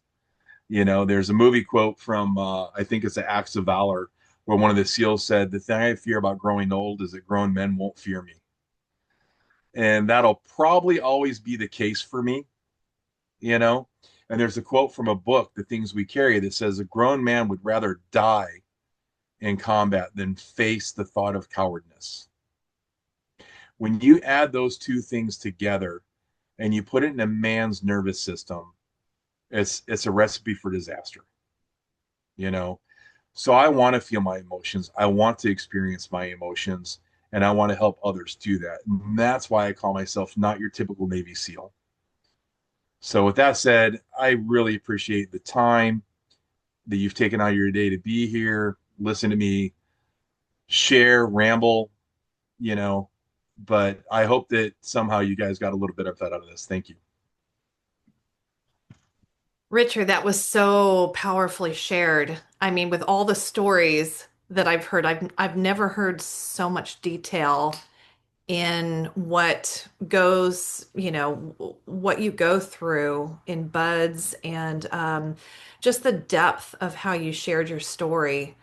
There's a movie quote from, I think it's the Acts of Valor, where one of the SEALs said, "The thing I fear about growing old is that grown men won't fear me." And that'll probably always be the case for me, you know? And there's a quote from a book, The Things We Carry, that says, "A grown man would rather die in combat than face the thought of cowardness." When you add those two things together and you put it in a man's nervous system, it's a recipe for disaster, you know? So I want to feel my emotions. I want to experience my emotions, and I want to help others do that. And that's why I call myself not your typical Navy SEAL. So with that said, I really appreciate the time that you've taken out of your day to be here, listen to me, share, ramble, you know, but I hope that somehow you guys got a little bit of that out of this. Thank you. Richard, that was so powerfully shared. I mean, with all the stories that I've heard, I've never heard so much detail in what goes, what you go through in buds, and just the depth of how you shared your story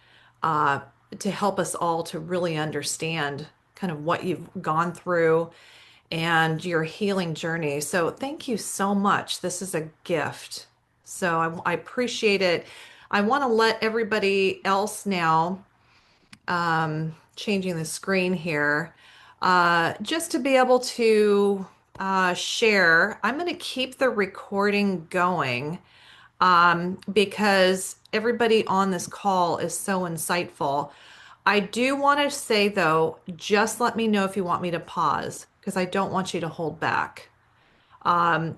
uh, to help us all to really understand kind of what you've gone through and your healing journey. So thank you so much. This is a gift. So I appreciate it. I want to let everybody else now, changing the screen here, just to be able to share. I'm going to keep the recording going because everybody on this call is so insightful. I do want to say, though, just let me know if you want me to pause because I don't want you to hold back.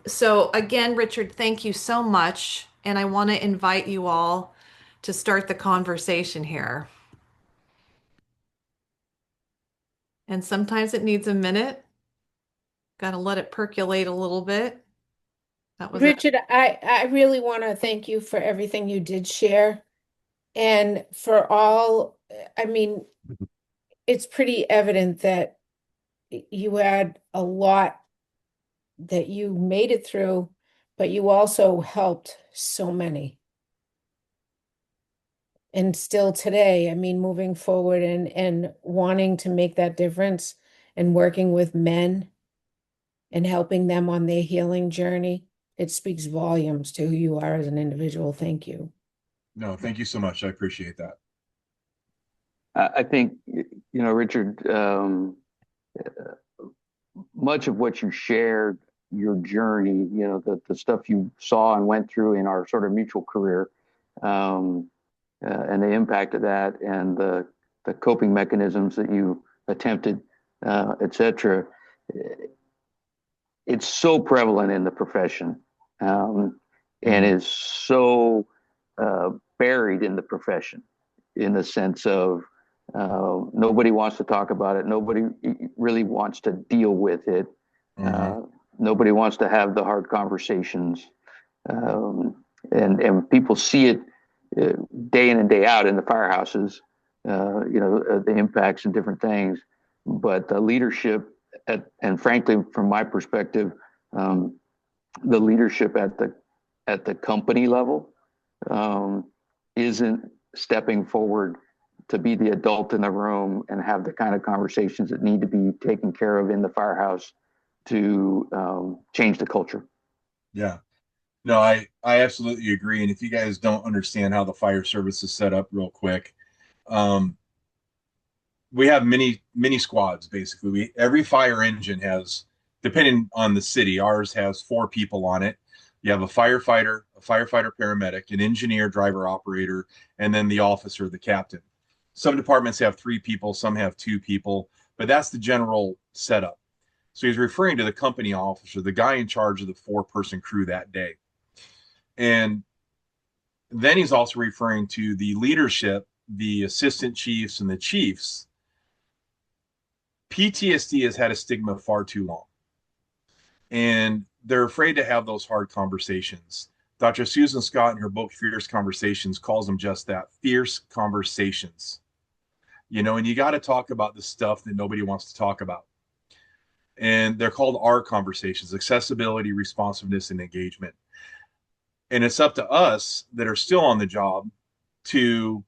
So, again, Richard, thank you so much. And I want to invite you all to start the conversation here. And sometimes it needs a minute, got to let it percolate a little bit. That was it. Richard, I really want to thank you for everything you did share and for all, I mean, it's pretty evident that you had a lot that you made it through, but you also helped so many. And still today, I mean, moving forward and wanting to make that difference and working with men and helping them on their healing journey, it speaks volumes to who you are as an individual. Thank you. No, thank you so much. I appreciate that. I think, Richard, much of what you shared, your journey, the stuff you saw and went through in our sort of mutual career, and the impact of that, and the coping mechanisms that you attempted, et cetera. It's so prevalent in the profession, and is so buried in the profession, in the sense of nobody wants to talk about it. Nobody really wants to deal with it. Mm-hmm. Nobody wants to have the hard conversations. And people see it day in and day out in the firehouses, the impacts and different things. But the leadership, and frankly, from my perspective, the leadership at the company level isn't stepping forward to be the adult in the room and have the kind of conversations that need to be taken care of in the firehouse to change the culture. Yeah. No, I absolutely agree. And if you guys don't understand how the fire service is set up real quick, um, we have many squads basically. Every fire engine has, depending on the city, ours has 4 people on it. You have a firefighter paramedic, an engineer, driver, operator, and then the officer, the captain. Some departments have 3 people, some have 2 people, but that's the general setup. So he's referring to the company officer, the guy in charge of the 4-person crew that day. And then he's also referring to the leadership, the assistant chiefs and the chiefs. PTSD has had a stigma far too long, and they're afraid to have those hard conversations. Dr. Susan Scott, in her book Fierce Conversations, calls them just that, fierce conversations. And you got to talk about the stuff that nobody wants to talk about. And they're called R conversations: accessibility, responsiveness, and engagement. And it's up to us that are still on the job to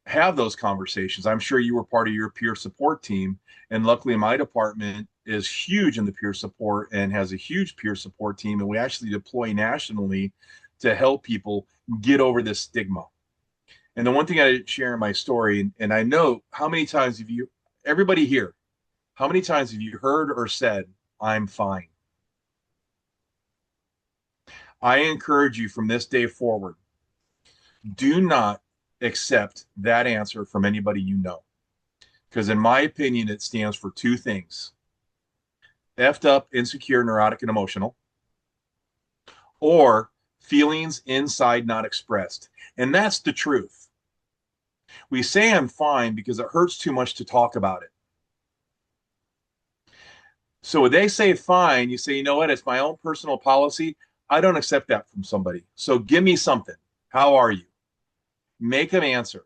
have those conversations. I'm sure you were part of your peer support team. And luckily, my department is huge in the peer support and has a huge peer support team. And we actually deploy nationally to help people get over this stigma. And the one thing I share in my story, and I know how many times have you, everybody here, how many times have you heard or said, "I'm fine"? I encourage you from this day forward, do not accept that answer from anybody you know. Because in my opinion, it stands for 2 things: effed up, insecure, neurotic, and emotional, or feelings inside not expressed. And that's the truth. We say I'm fine because it hurts too much to talk about it. So when they say fine, you say, you know what, it's my own personal policy. I don't accept that from somebody. So give me something. How are you? Make them answer.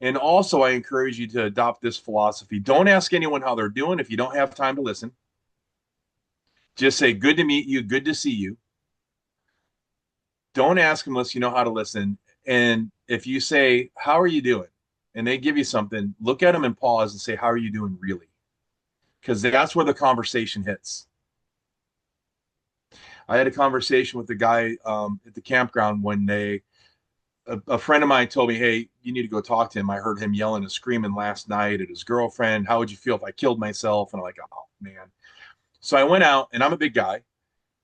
And also, I encourage you to adopt this philosophy. Don't ask anyone how they're doing if you don't have time to listen. Just say, good to meet you, good to see you. Don't ask unless you know how to listen. And if you say, how are you doing? And they give you something, look at them and pause and say, how are you doing really? Because that's where the conversation hits. I had a conversation with the guy at the campground one day. A friend of mine told me, hey, you need to go talk to him. I heard him yelling and screaming last night at his girlfriend. How would you feel if I killed myself? And I'm like, oh, man. So I went out, and I'm a big guy.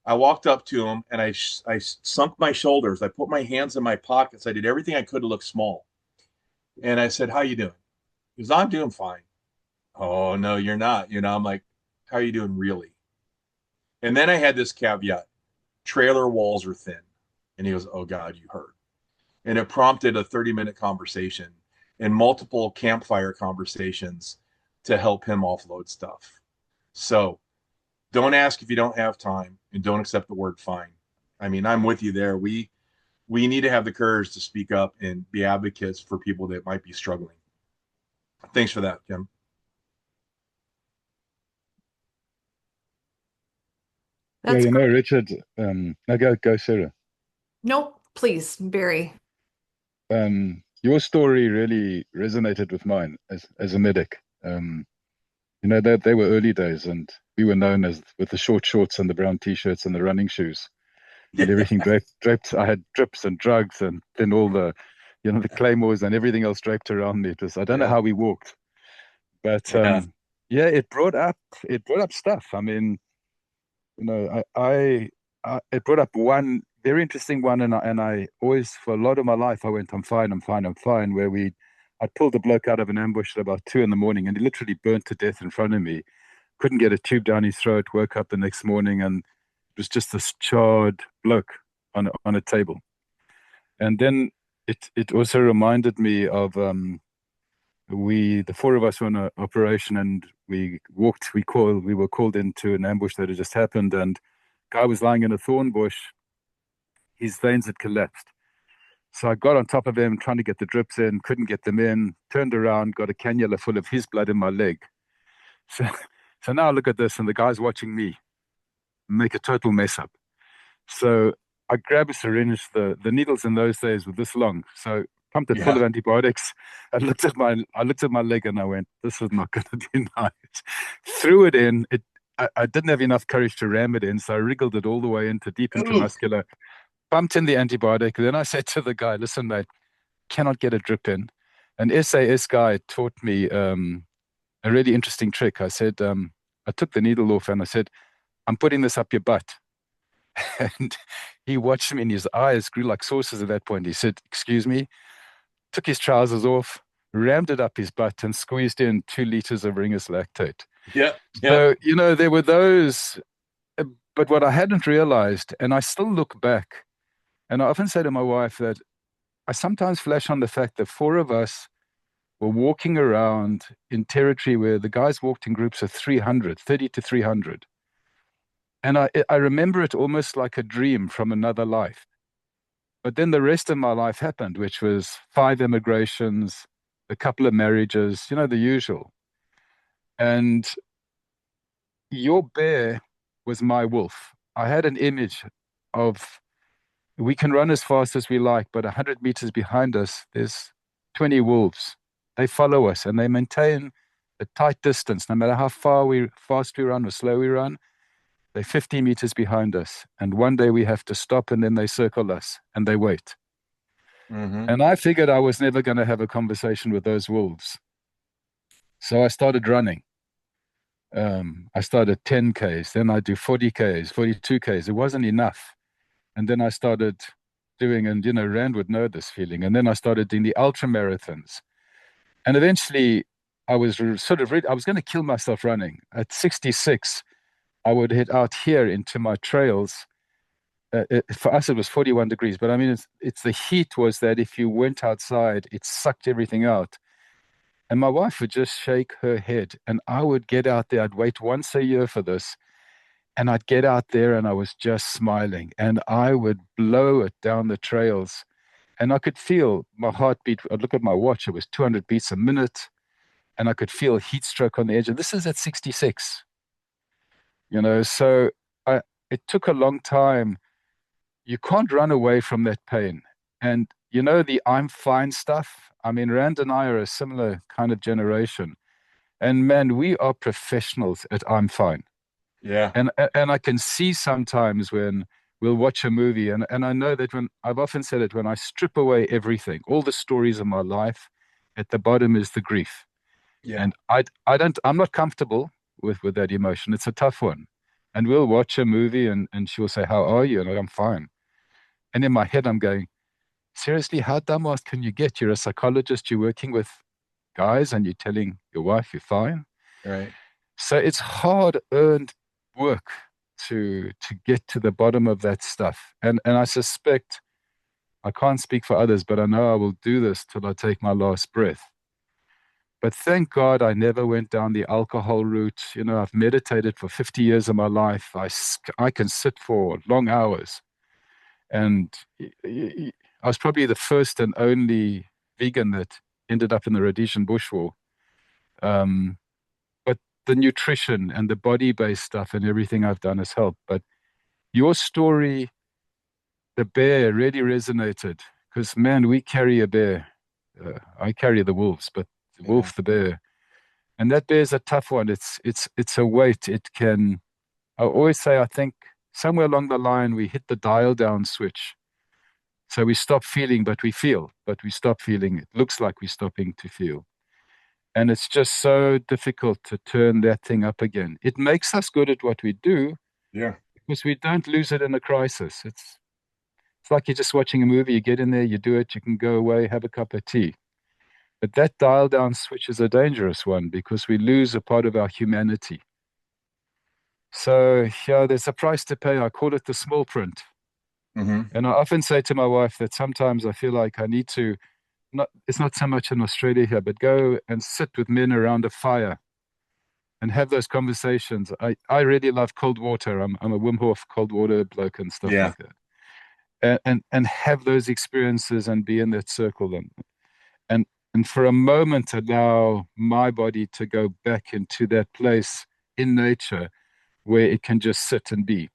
I walked up to him, and I sunk my shoulders. I put my hands in my pockets. I did everything I could to look small. And I said, how you doing? He goes, I'm doing fine. Oh, no, you're not. I'm like, how are you doing really? And then I had this caveat: trailer walls are thin. And he goes, oh, God, you hurt. And it prompted a 30-minute conversation and multiple campfire conversations to help him offload stuff. So don't ask if you don't have time, and don't accept the word fine. I mean, I'm with you there. We need to have the courage to speak up and be advocates for people that might be struggling. Thanks for that, Kim. Yeah, That's great. Richard, no, go, Sarah. Nope, please, Barry. Your story really resonated with mine as a medic. They were early days, and we were known as with the short shorts and the brown t-shirts and the running shoes Yeah. and everything draped. I had drips and drugs, and then all the, the claymores and everything else draped around me. I don't know Yeah. how we walked, but Yeah. yeah, it brought up stuff. I mean, it brought up one very interesting one, and I always, for a lot of my life, I went, I'm fine, I'm fine, I'm fine. I pulled a bloke out of an ambush at about 2 in the morning, and he literally burnt to death in front of me. Couldn't get a tube down his throat. Woke up the next morning, and it was just this charred bloke on a table. And then it also reminded me of the four of us were on an operation, and we were called into an ambush that had just happened, and guy was lying in a thorn bush. His veins had collapsed. So I got on top of him, trying to get the drips in, couldn't get them in, turned around, got a cannula full of his blood in my leg. So, so now look at this, and the guy's watching me make a total mess up. So I grab a syringe. The needles in those days were this long. So pumped it full Yeah. of antibiotics. I looked at my leg, and I went, this is not going to be nice. Threw it in. I didn't have enough courage to ram it in, so I wriggled it all the way into deep Ooh. intramuscular, pumped in the antibiotic. Then I said to the guy, listen, mate, cannot get a drip in. An SAS guy taught me a really interesting trick. I said, I took the needle off and I said, I'm putting this up your butt. And he watched me, and his eyes grew like saucers at that point. He said, excuse me, took his trousers off, rammed it up his butt, and squeezed in 2 liters of Ringer's lactate. Yeah. Yeah. So, there were those, but what I hadn't realized, and I still look back, and I often say to my wife that I sometimes flash on the fact that four of us were walking around in territory where the guys walked in groups of 300, 30 to 300. And I remember it almost like a dream from another life. But then the rest of my life happened, which was 5 immigrations, a couple of marriages, the usual. And your bear was my wolf. I had an image of, we can run as fast as we like, but 100 meters behind us, there's 20 wolves. They follow us, and they maintain a tight distance, no matter how fast we run or slow we run. They're 50 meters behind us, and one day we have to stop, and then they circle us and they wait. Mm-hmm. And I figured I was never going to have a conversation with those wolves. So I started running. I started 10Ks, then I do 40Ks, 42Ks. It wasn't enough. And then I started doing, and Rand would know this feeling. And then I started doing the ultra marathons. And eventually I was I was going to kill myself running. At 66, I would head out here into my trails. For us, it was 41 degrees, but I mean, it's the heat was that if you went outside, it sucked everything out. And my wife would just shake her head, and I would get out there. I'd wait once a year for this, and I'd get out there, and I was just smiling, and I would blow it down the trails, and I could feel my heartbeat. I'd look at my watch; it was 200 beats a minute, and I could feel heat stroke on the edge. And this is at 66. So it took a long time. You can't run away from that pain. And the I'm fine stuff. I mean, Rand and I are a similar kind of generation. And man, we are professionals at I'm fine. Yeah. And I can see sometimes when we'll watch a movie, and I know that when I've often said it, when I strip away everything, all the stories of my life, at the bottom is the grief. Yeah. And I'm not comfortable with that emotion. It's a tough one. And we'll watch a movie, and she'll say, how are you? And I'm fine. And in my head, I'm going, seriously, how dumbass can you get? You're a psychologist, you're working with guys, and you're telling your wife you're fine. Right. So it's hard earned work to get to the bottom of that stuff. And I suspect, I can't speak for others, but I know I will do this till I take my last breath. But thank God I never went down the alcohol route. You know, I've meditated for 50 years of my life. I can sit for long hours. And I was probably the first and only vegan that ended up in the Rhodesian bush war. Um, but the nutrition and the body-based stuff and everything I've done has helped. But your story, the bear, really resonated because, man, we carry a bear. I carry the wolves, but the Yeah. wolf, the bear. And that bear's a tough one. It's a weight. It can, I always say, I think somewhere along the line, we hit the dial down switch. So we stop feeling, but we feel, but we stop feeling. It looks like we're stopping to feel. And it's just so difficult to turn that thing up again. It makes us good at what we do Yeah. because we don't lose it in a crisis. It's like you're just watching a movie. You get in there, you do it, you can go away, have a cup of tea. But that dial down switch is a dangerous one because we lose a part of our humanity. So, yeah, there's a price to pay. I call it the small print. Mm-hmm. And I often say to my wife that sometimes I feel like I need to, not, it's not so much in Australia here, but go and sit with men around a fire and have those conversations. I really love cold water. I'm a Wim Hof cold water bloke and stuff Yeah. like that. And have those experiences and be in that circle and and for a moment allow my body to go back into that place in nature where it can just sit and be.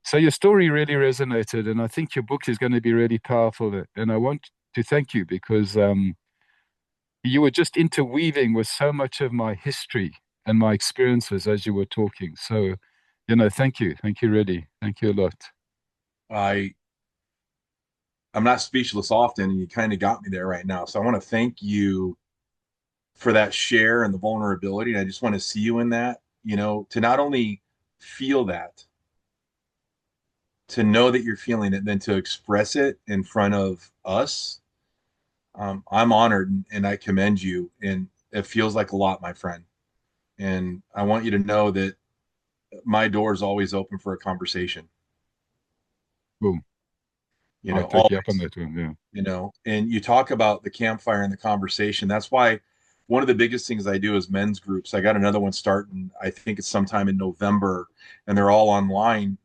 So your story really resonated, and I think your book is going to be really powerful. And I want to thank you because you were just interweaving with so much of my history and my experiences as you were talking. So, thank you, really, thank you a lot. I I'm not speechless often, and you kind of got me there right now. So I want to thank you for that share and the vulnerability. And I just want to see you in that, to not only feel that, to know that you're feeling it, then to express it in front of us. I'm honored and I commend you. And it feels like a lot, my friend. And I want you to know that my door is always open for a conversation, Boom. I'll take you up on always. that one. Yeah. And you talk about the campfire and the conversation. That's why one of the biggest things I do is men's groups. I got another one starting, I think it's sometime in November, and they're all online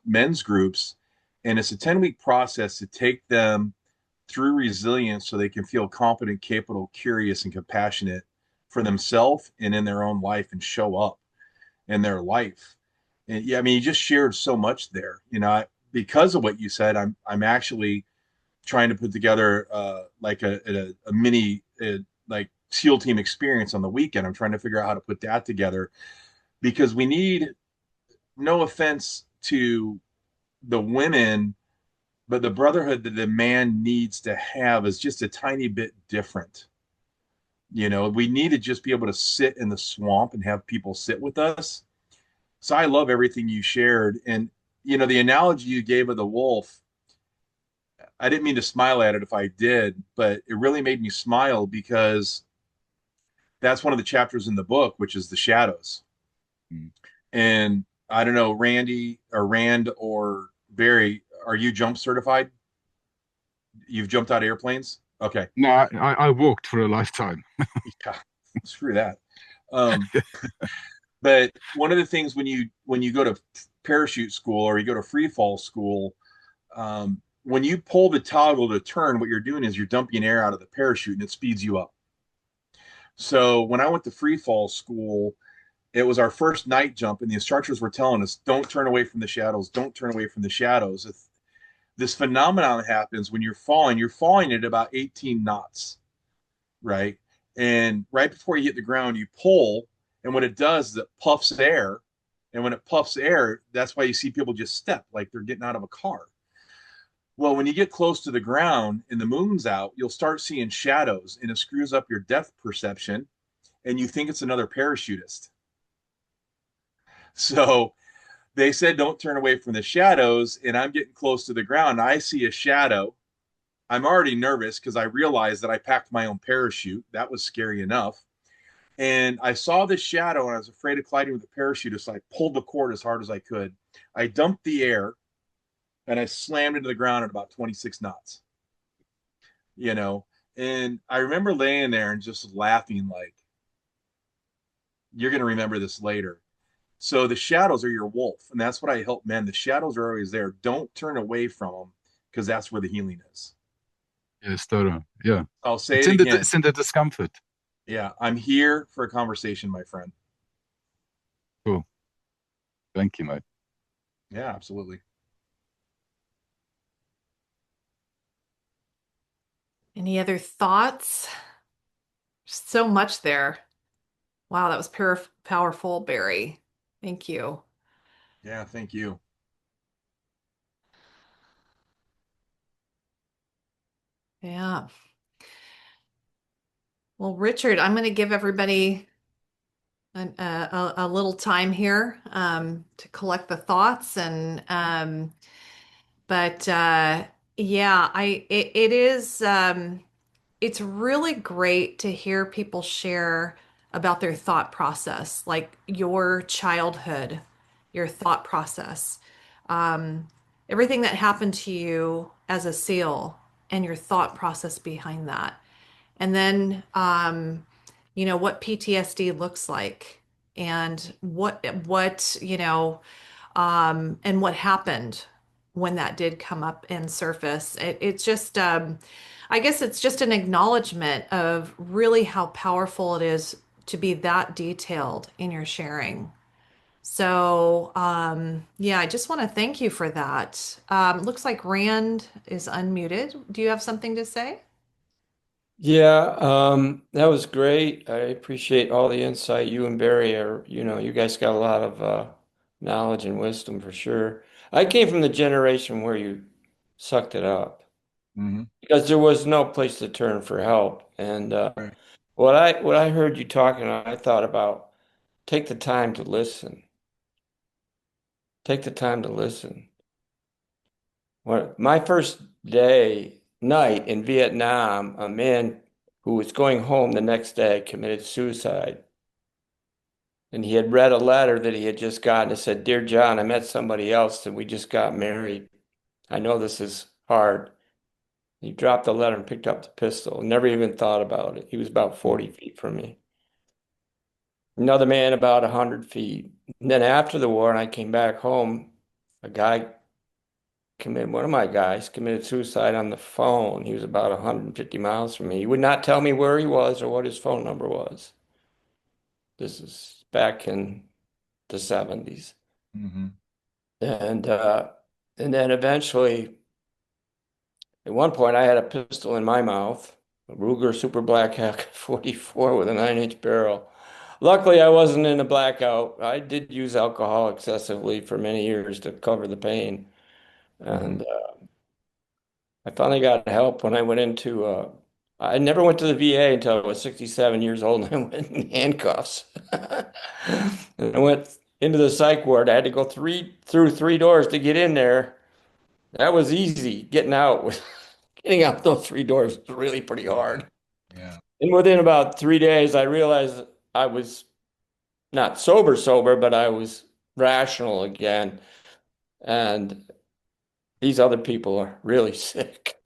men's groups. And it's a 10-week process to take them through resilience so they can feel competent, capable, curious, and compassionate for themselves and in their own life and show up in their life. And yeah, I mean, you just shared so much there. Because of what you said, I'm actually trying to put together like a mini like SEAL team experience on the weekend. I'm trying to figure out how to put that together because we need, no offense to the women, but the brotherhood that the man needs to have is just a tiny bit different. We need to just be able to sit in the swamp and have people sit with us. So I love everything you shared. And, the analogy you gave of the wolf, I didn't mean to smile at it if I did, but it really made me smile because that's one of the chapters in the book, which is the shadows. Mm. And I don't know, Randy or Rand or Barry, are you jump certified? You've jumped out of airplanes? Okay. No, I walked for a lifetime. Yeah, screw that. Um, but one of the things when you go to parachute school or you go to free fall school, when you pull the toggle to turn, what you're doing is you're dumping air out of the parachute and it speeds you up. So when I went to free fall school, it was our first night jump, and the instructors were telling us, "Don't turn away from the shadows. Don't turn away from the shadows." This phenomenon happens when you're falling. You're falling at about 18 knots, right? And right before you hit the ground, you pull, and what it does is it puffs air, and when it puffs air, that's why you see people just step like they're getting out of a car. Well, when you get close to the ground and the moon's out, you'll start seeing shadows, and it screws up your depth perception, and you think it's another parachutist. So they said, don't turn away from the shadows. And I'm getting close to the ground. I see a shadow. I'm already nervous because I realized that I packed my own parachute. That was scary enough. And I saw this shadow and I was afraid of colliding with the parachute. So I pulled the cord as hard as I could. I dumped the air and I slammed into the ground at about 26 knots, you know, And I remember laying there and just laughing, like, you're going to remember this later. So the shadows are your wolf. And that's what I help men. The shadows are always there. Don't turn away from them because that's where the healing is. Yes, Toro. Yeah. I'll say It's it in the again. it's in the discomfort. Yeah, I'm here for a conversation, my friend. Cool. Thank you, mate. Yeah, absolutely. Any other thoughts? So much there. Wow, that was powerful, Barry. Thank you. Yeah, thank you. Yeah. Well, Richard, I'm going to give everybody a little time here to collect the thoughts and but yeah, it is it's really great to hear people share about their thought process, like your childhood, your thought process, um, everything that happened to you as a SEAL and your thought process behind that. And then, what PTSD looks like and and what happened when that did come up and surface. It's just, I guess it's just an acknowledgement of really how powerful it is to be that detailed in your sharing. So, yeah, I just want to thank you for that. Looks like Rand is unmuted. Do you have something to say? Yeah, that was great. I appreciate all the insight. You and Barry are, you guys got a lot of knowledge and wisdom for sure. I came from the generation where you sucked it up Hmm. because there was no place to turn for help. And Right. what I heard you talking, I thought about take the time to listen. Take the time to listen. My first night in Vietnam, a man who was going home the next day committed suicide. And he had read a letter that he had just gotten. It said, "Dear John, I met somebody else and we just got married. I know this is hard." He dropped the letter and picked up the pistol and never even thought about it. He was about 40 feet from me. Another man about 100 feet. And then after the war, and I came back home, one of my guys committed suicide on the phone. He was about 150 miles from me. He would not tell me where he was or what his phone number was. This is back in the 70s. Hmm. And and then eventually, at one point, I had a pistol in my mouth, a Ruger Super Black Hawk 44 with a 9-inch barrel. Luckily, I wasn't in a blackout. I did use alcohol excessively for many years to cover the pain. Hmm. And I finally got help when I went into, I never went to the VA until I was 67 years old and I went in handcuffs. And I went into the psych ward. I had to go through three doors to get in there. That was easy. Getting out those three doors was really pretty hard. Yeah. And within about 3 days, I realized I was not sober, but I was rational again. And these other people are really sick.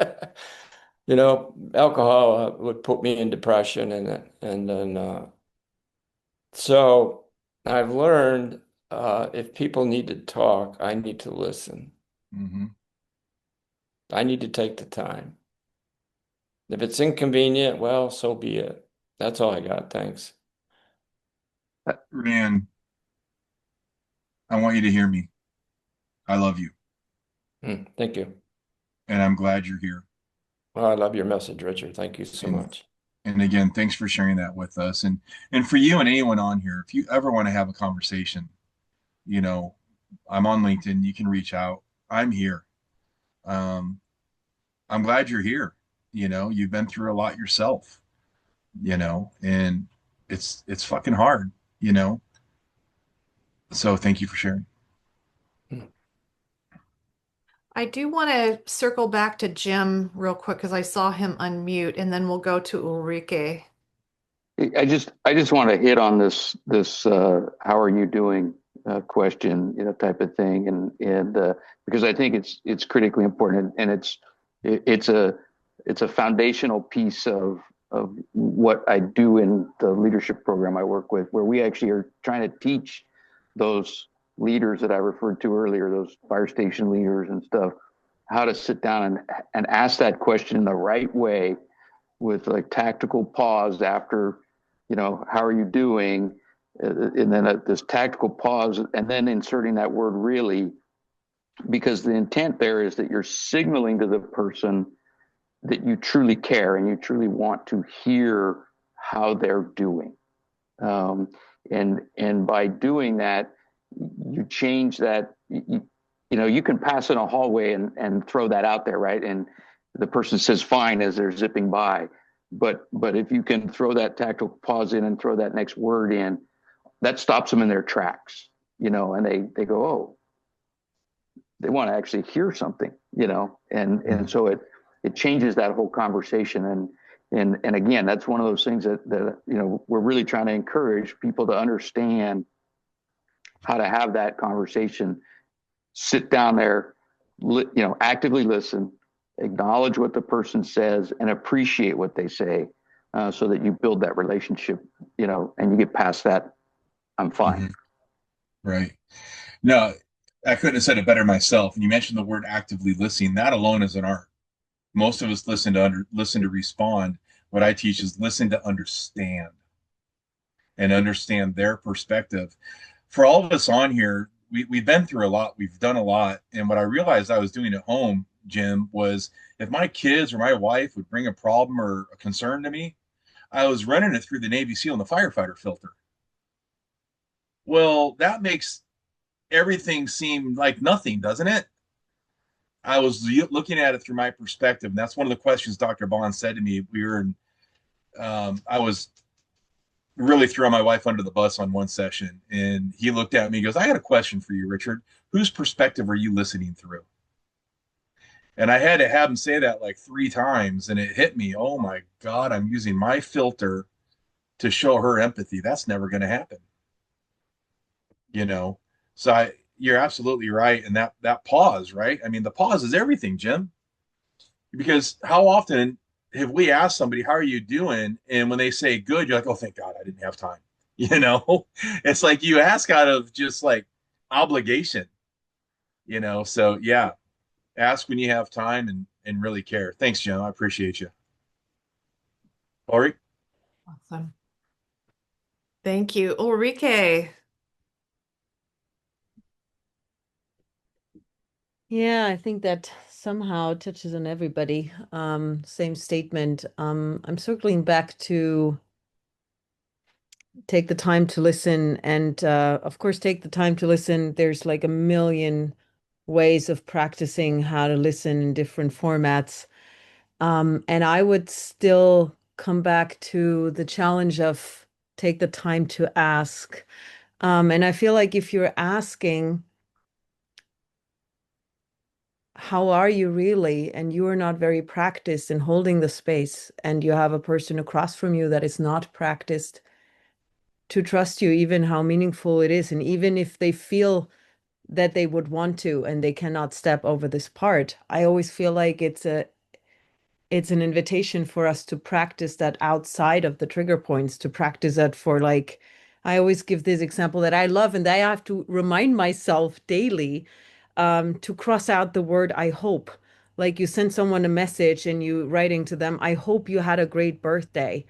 Alcohol would put me in depression, and then so I've learned if people need to talk, I need to listen. Hmm. I need to take the time. If it's inconvenient, well, so be it. That's all I got. Thanks. Rand, I want you to hear me. I love you, Thank you. and I'm glad you're here. Well, I love your message, Richard. Thank you so And much. and again, thanks for sharing that with us. And for you and anyone on here, if you ever want to have a conversation, you know, I'm on LinkedIn. You can reach out. I'm here. Um, I'm glad you're here. You've been through a lot yourself. And it's fucking hard. You know. So thank you for sharing. Hmm. I do want to circle back to Jim real quick because I saw him unmute, and then we'll go to Ulrike. I just want to hit on this how are you doing question, type of thing, and because I think it's critically important, and it's a it's a foundational piece of what I do in the leadership program I work with, where we actually are trying to teach those leaders that I referred to earlier, those fire station leaders and stuff, how to sit down and ask that question in the right way with like tactical pause after, how are you doing? And then this tactical pause, and then inserting that word really, because the intent there is that you're signaling to the person that you truly care and you truly want to hear how they're doing. Um, and by doing that, you change that. You can pass in a hallway and throw that out there, right? And the person says fine as they're zipping by. But if you can throw that tactical pause in and throw that next word in, that stops them in their tracks, and they go, oh, they want to actually hear something, and so it changes that whole conversation. And again, that's one of those things that we're really trying to encourage people to understand how to have that conversation, sit down there, actively listen, acknowledge what the person says, and appreciate what they say, so that you build that relationship, and you get past that. I'm fine. Right. No, I couldn't have said it better myself. And you mentioned the word actively listening. That alone is an art. Most of us listen to respond. What I teach is listen to understand and understand their perspective. For all of us on here, we've been through a lot. We've done a lot. And what I realized I was doing at home, Jim, was if my kids or my wife would bring a problem or a concern to me, I was running it through the Navy SEAL and the firefighter filter. Well, that makes everything seem like nothing, doesn't it? I was looking at it through my perspective. And that's one of the questions Dr. Bond said to me. I was really throwing my wife under the bus on one session. And he looked at me and goes, I got a question for you, Richard. Whose perspective are you listening through? And I had to have him say that like 3 times. And it hit me. Oh my God, I'm using my filter to show her empathy. That's never going to happen. So you're absolutely right. And that pause, right? I mean, the pause is everything, Jim, because how often have we asked somebody, how are you doing? And when they say good, you're like, oh, thank God I didn't have time. It's like you ask out of just like obligation, so yeah, ask when you have time and really care. Thanks, Jim. I appreciate you. Ori? Awesome. Thank you. Ulrike. Yeah, I think that somehow touches on everybody. Same statement. I'm circling back to take the time to listen, and of course, take the time to listen. There's like a million ways of practicing how to listen in different formats. And I would still come back to the challenge of take the time to ask. And I feel like if you're asking, how are you really? And you are not very practiced in holding the space, and you have a person across from you that is not practiced to trust you, even how meaningful it is. And even if they feel that they would want to and they cannot step over this part, I always feel like it's an invitation for us to practice that outside of the trigger points, to practice that for like, I always give this example that I love, and I have to remind myself daily to cross out the word I hope. Like you send someone a message and you writing to them, I hope you had a great birthday.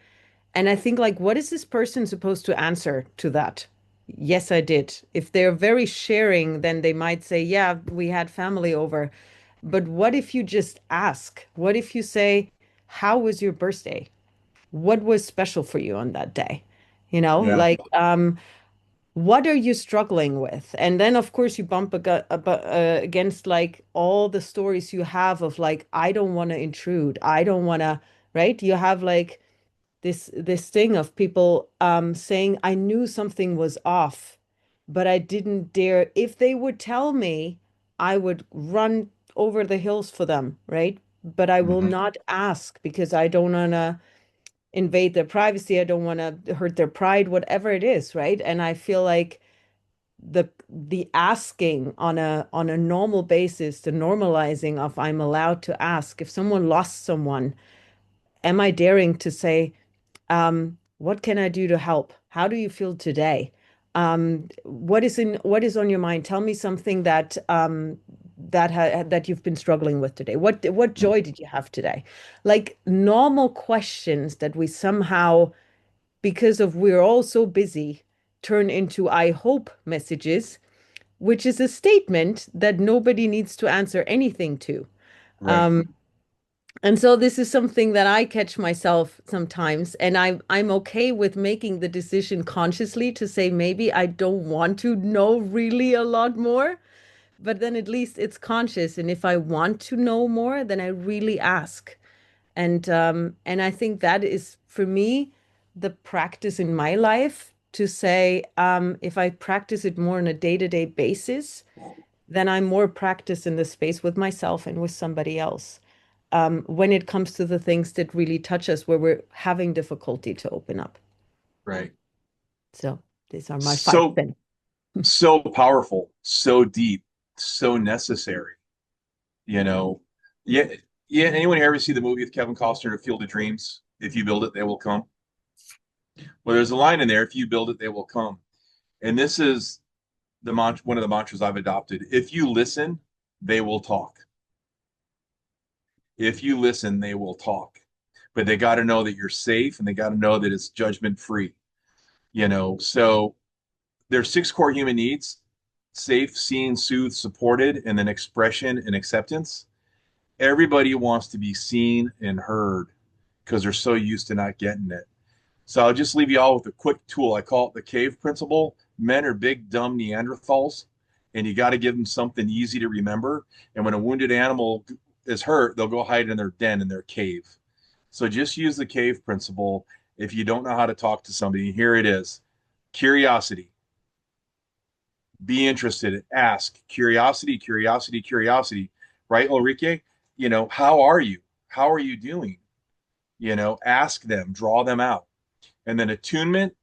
And I think like, what is this person supposed to answer to that? Yes, I did. If they're very sharing, then they might say, yeah, we had family over. But what if you just ask? What if you say, how was your birthday? What was special for you on that day? Yeah. Like, what are you struggling with? And then, of course, you bump against like all the stories you have of like, I don't want to intrude. I don't want to, right? You have like this thing of people saying, I knew something was off, but I didn't dare. If they would tell me, I would run over the hills for them, right? But I will Mm-hmm. not ask because I don't want to invade their privacy. I don't want to hurt their pride, whatever it is, right? And I feel like the asking on a normal basis, the normalizing of I'm allowed to ask. If someone lost someone, am I daring to say, what can I do to help? How do you feel today? What is on your mind? Tell me something that that you've been struggling with today. What joy did you have today? Like normal questions that we somehow, because of we're all so busy, turn into I hope messages, which is a statement that nobody needs to answer anything to. Right. Um, and so this is something that I catch myself sometimes, and I'm okay with making the decision consciously to say maybe I don't want to know really a lot more, but then at least it's conscious. And if I want to know more, then I really ask. And I think that is for me the practice in my life to say, if I practice it more on a day-to-day basis, then I'm more practiced in the space with myself and with somebody else. When it comes to the things that really touch us, where we're having difficulty to open up. Right. So these are my five So, cents. so powerful, so deep, so necessary. You know, yeah, yeah. Anyone here ever see the movie with Kevin Costner, The Field of Dreams? If you build it, they will come. Well, there's a line in there: "If you build it, they will come." And this is one of the mantras I've adopted. If you listen, they will talk. If you listen, they will talk. But they got to know that you're safe, and they got to know that it's judgment free. So there's 6 core human needs: safe, seen, soothed, supported, and then expression and acceptance. Everybody wants to be seen and heard because they're so used to not getting it. So I'll just leave you all with a quick tool. I call it the cave principle. Men are big, dumb Neanderthals, and you got to give them something easy to remember. And when a wounded animal is hurt, they'll go hide in their den, in their cave. So just use the cave principle. If you don't know how to talk to somebody, here it is: curiosity. Be interested, ask. Curiosity, curiosity, curiosity. Right, Ulrike? How are you? How are you doing? Ask them, draw them out. And then attunement,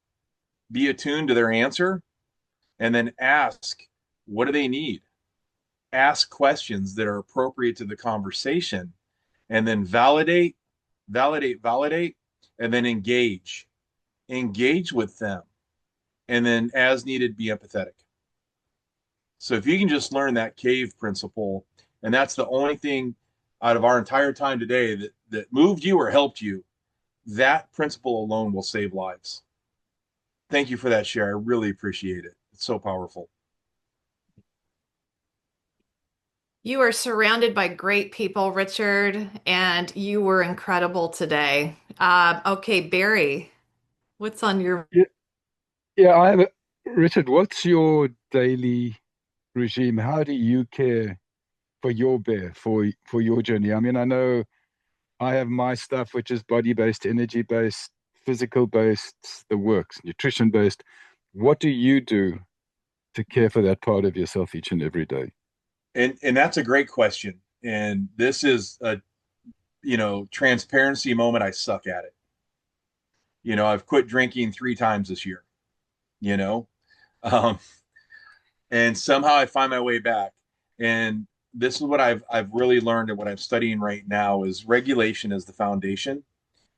be attuned to their answer. And then ask, what do they need? Ask questions that are appropriate to the conversation. And then validate, validate, validate, and then engage. Engage with them. And then, as needed, be empathetic. So if you can just learn that cave principle, and that's the only thing out of our entire time today that moved you or helped you, that principle alone will save lives. Thank you for that share. I really appreciate it. It's so powerful. You are surrounded by great people, Richard, and you were incredible today. Okay, Barry, what's on your Yeah, yeah, Richard, what's your daily regime? How do you care for your bear, for your journey? I mean, I know I have my stuff, which is body-based, energy-based, physical-based, the works, nutrition-based. What do you do to care for that part of yourself each and every day? And that's a great question. And this is a transparency moment. I suck at it. I've quit drinking 3 times this year. You know, um, and somehow I find my way back. And this is what I've really learned, and what I'm studying right now is regulation is the foundation.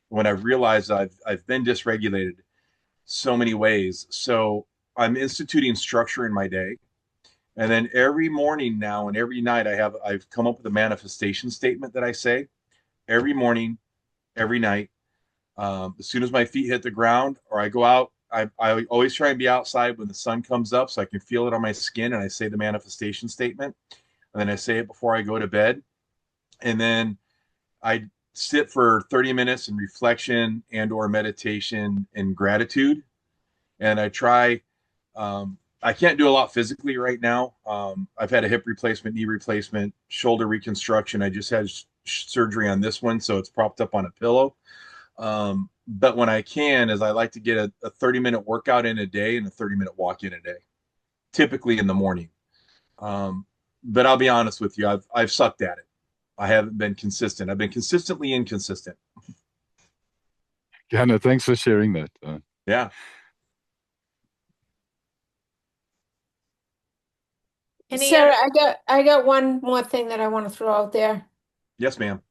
When I've realized I've been dysregulated so many ways, so I'm instituting structure in my day. And then every morning now and every night I've come up with a manifestation statement that I say every morning, every night. As soon as my feet hit the ground or I go out, I always try and be outside when the sun comes up so I can feel it on my skin, and I say the manifestation statement. And then I say it before I go to bed. And then I sit for 30 minutes in reflection and or meditation and gratitude. And I can't do a lot physically right now. I've had a hip replacement, knee replacement, shoulder reconstruction. I just had surgery on this one, so it's propped up on a pillow. But when I can, is I like to get a 30-minute workout in a day and a 30-minute walk in a day, typically in the morning. But I'll be honest with you, I've sucked at it. I haven't been consistent. I've been consistently inconsistent. Yeah, no, thanks for sharing that. Yeah. Any other? Sarah, I got one more thing that I want to throw out there. Yes, ma'am.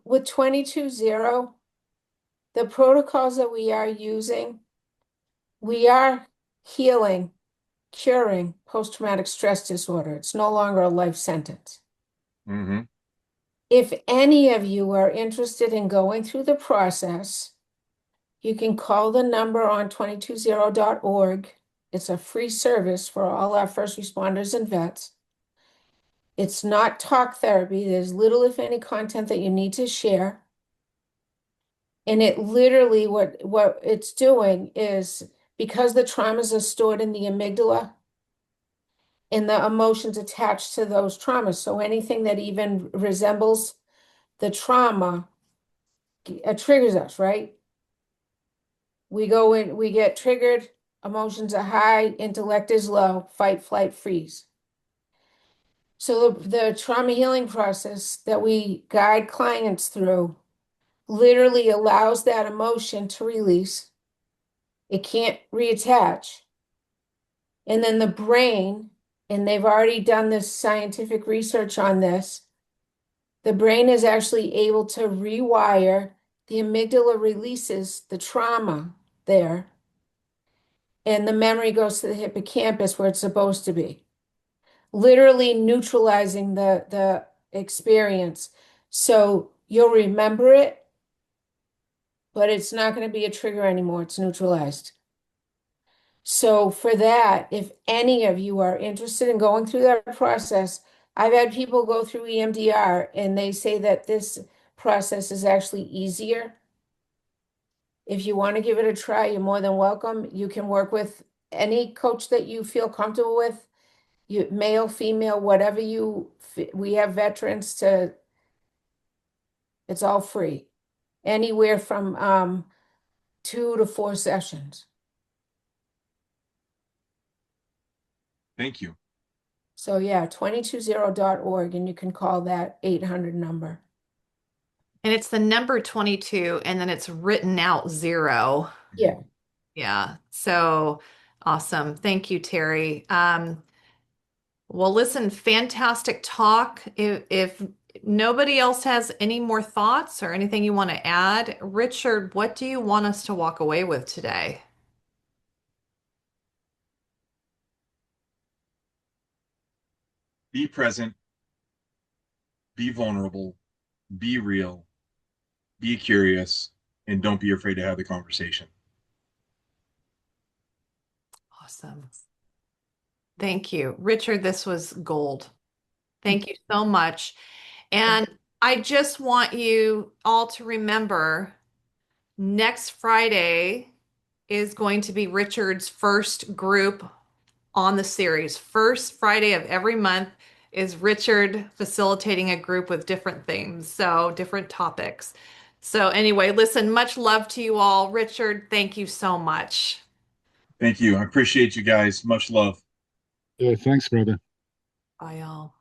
With 22-0, the protocols that we are using, we are healing, curing post-traumatic stress disorder. It's no longer a life sentence. Mm-hmm. If any of you are interested in going through the process, you can call the number on 220.org. It's a free service for all our first responders and vets. It's not talk therapy. There's little, if any, content that you need to share. And it literally, what it's doing is, because the traumas are stored in the amygdala and the emotions attached to those traumas. So anything that even resembles the trauma triggers us, right? We go in, we get triggered, emotions are high, intellect is low, fight, flight, freeze. So the trauma healing process that we guide clients through literally allows that emotion to release. It can't reattach. And then the brain, and they've already done this scientific research on this, the brain is actually able to rewire. The amygdala releases the trauma there, and the memory goes to the hippocampus where it's supposed to be, literally neutralizing the experience. So you'll remember it, but it's not going to be a trigger anymore. It's neutralized. So for that, if any of you are interested in going through that process, I've had people go through EMDR and they say that this process is actually easier. If you want to give it a try, you're more than welcome. You can work with any coach that you feel comfortable with, you male, female, whatever we have veterans to, it's all free. Anywhere from 2 to 4 sessions. Thank you. So yeah, 220.org, and you can call that 800 number. And it's the number 22, and then it's written out 0. Yeah. Yeah. So awesome. Thank you, Terry. Well, listen, fantastic talk. If nobody else has any more thoughts or anything you want to add, Richard, what do you want us to walk away with today? Be present, be vulnerable, be real, be curious, and don't be afraid to have the conversation. Awesome. Thank you. Richard, this was gold. Thank you so much. And I just want you all to remember next Friday is going to be Richard's first group on the series. First Friday of every month is Richard facilitating a group with different themes, so different topics. So anyway, listen, much love to you all. Richard, thank you so much. Thank you. I appreciate you guys. Much love. Yeah, thanks, brother. Bye, y'all.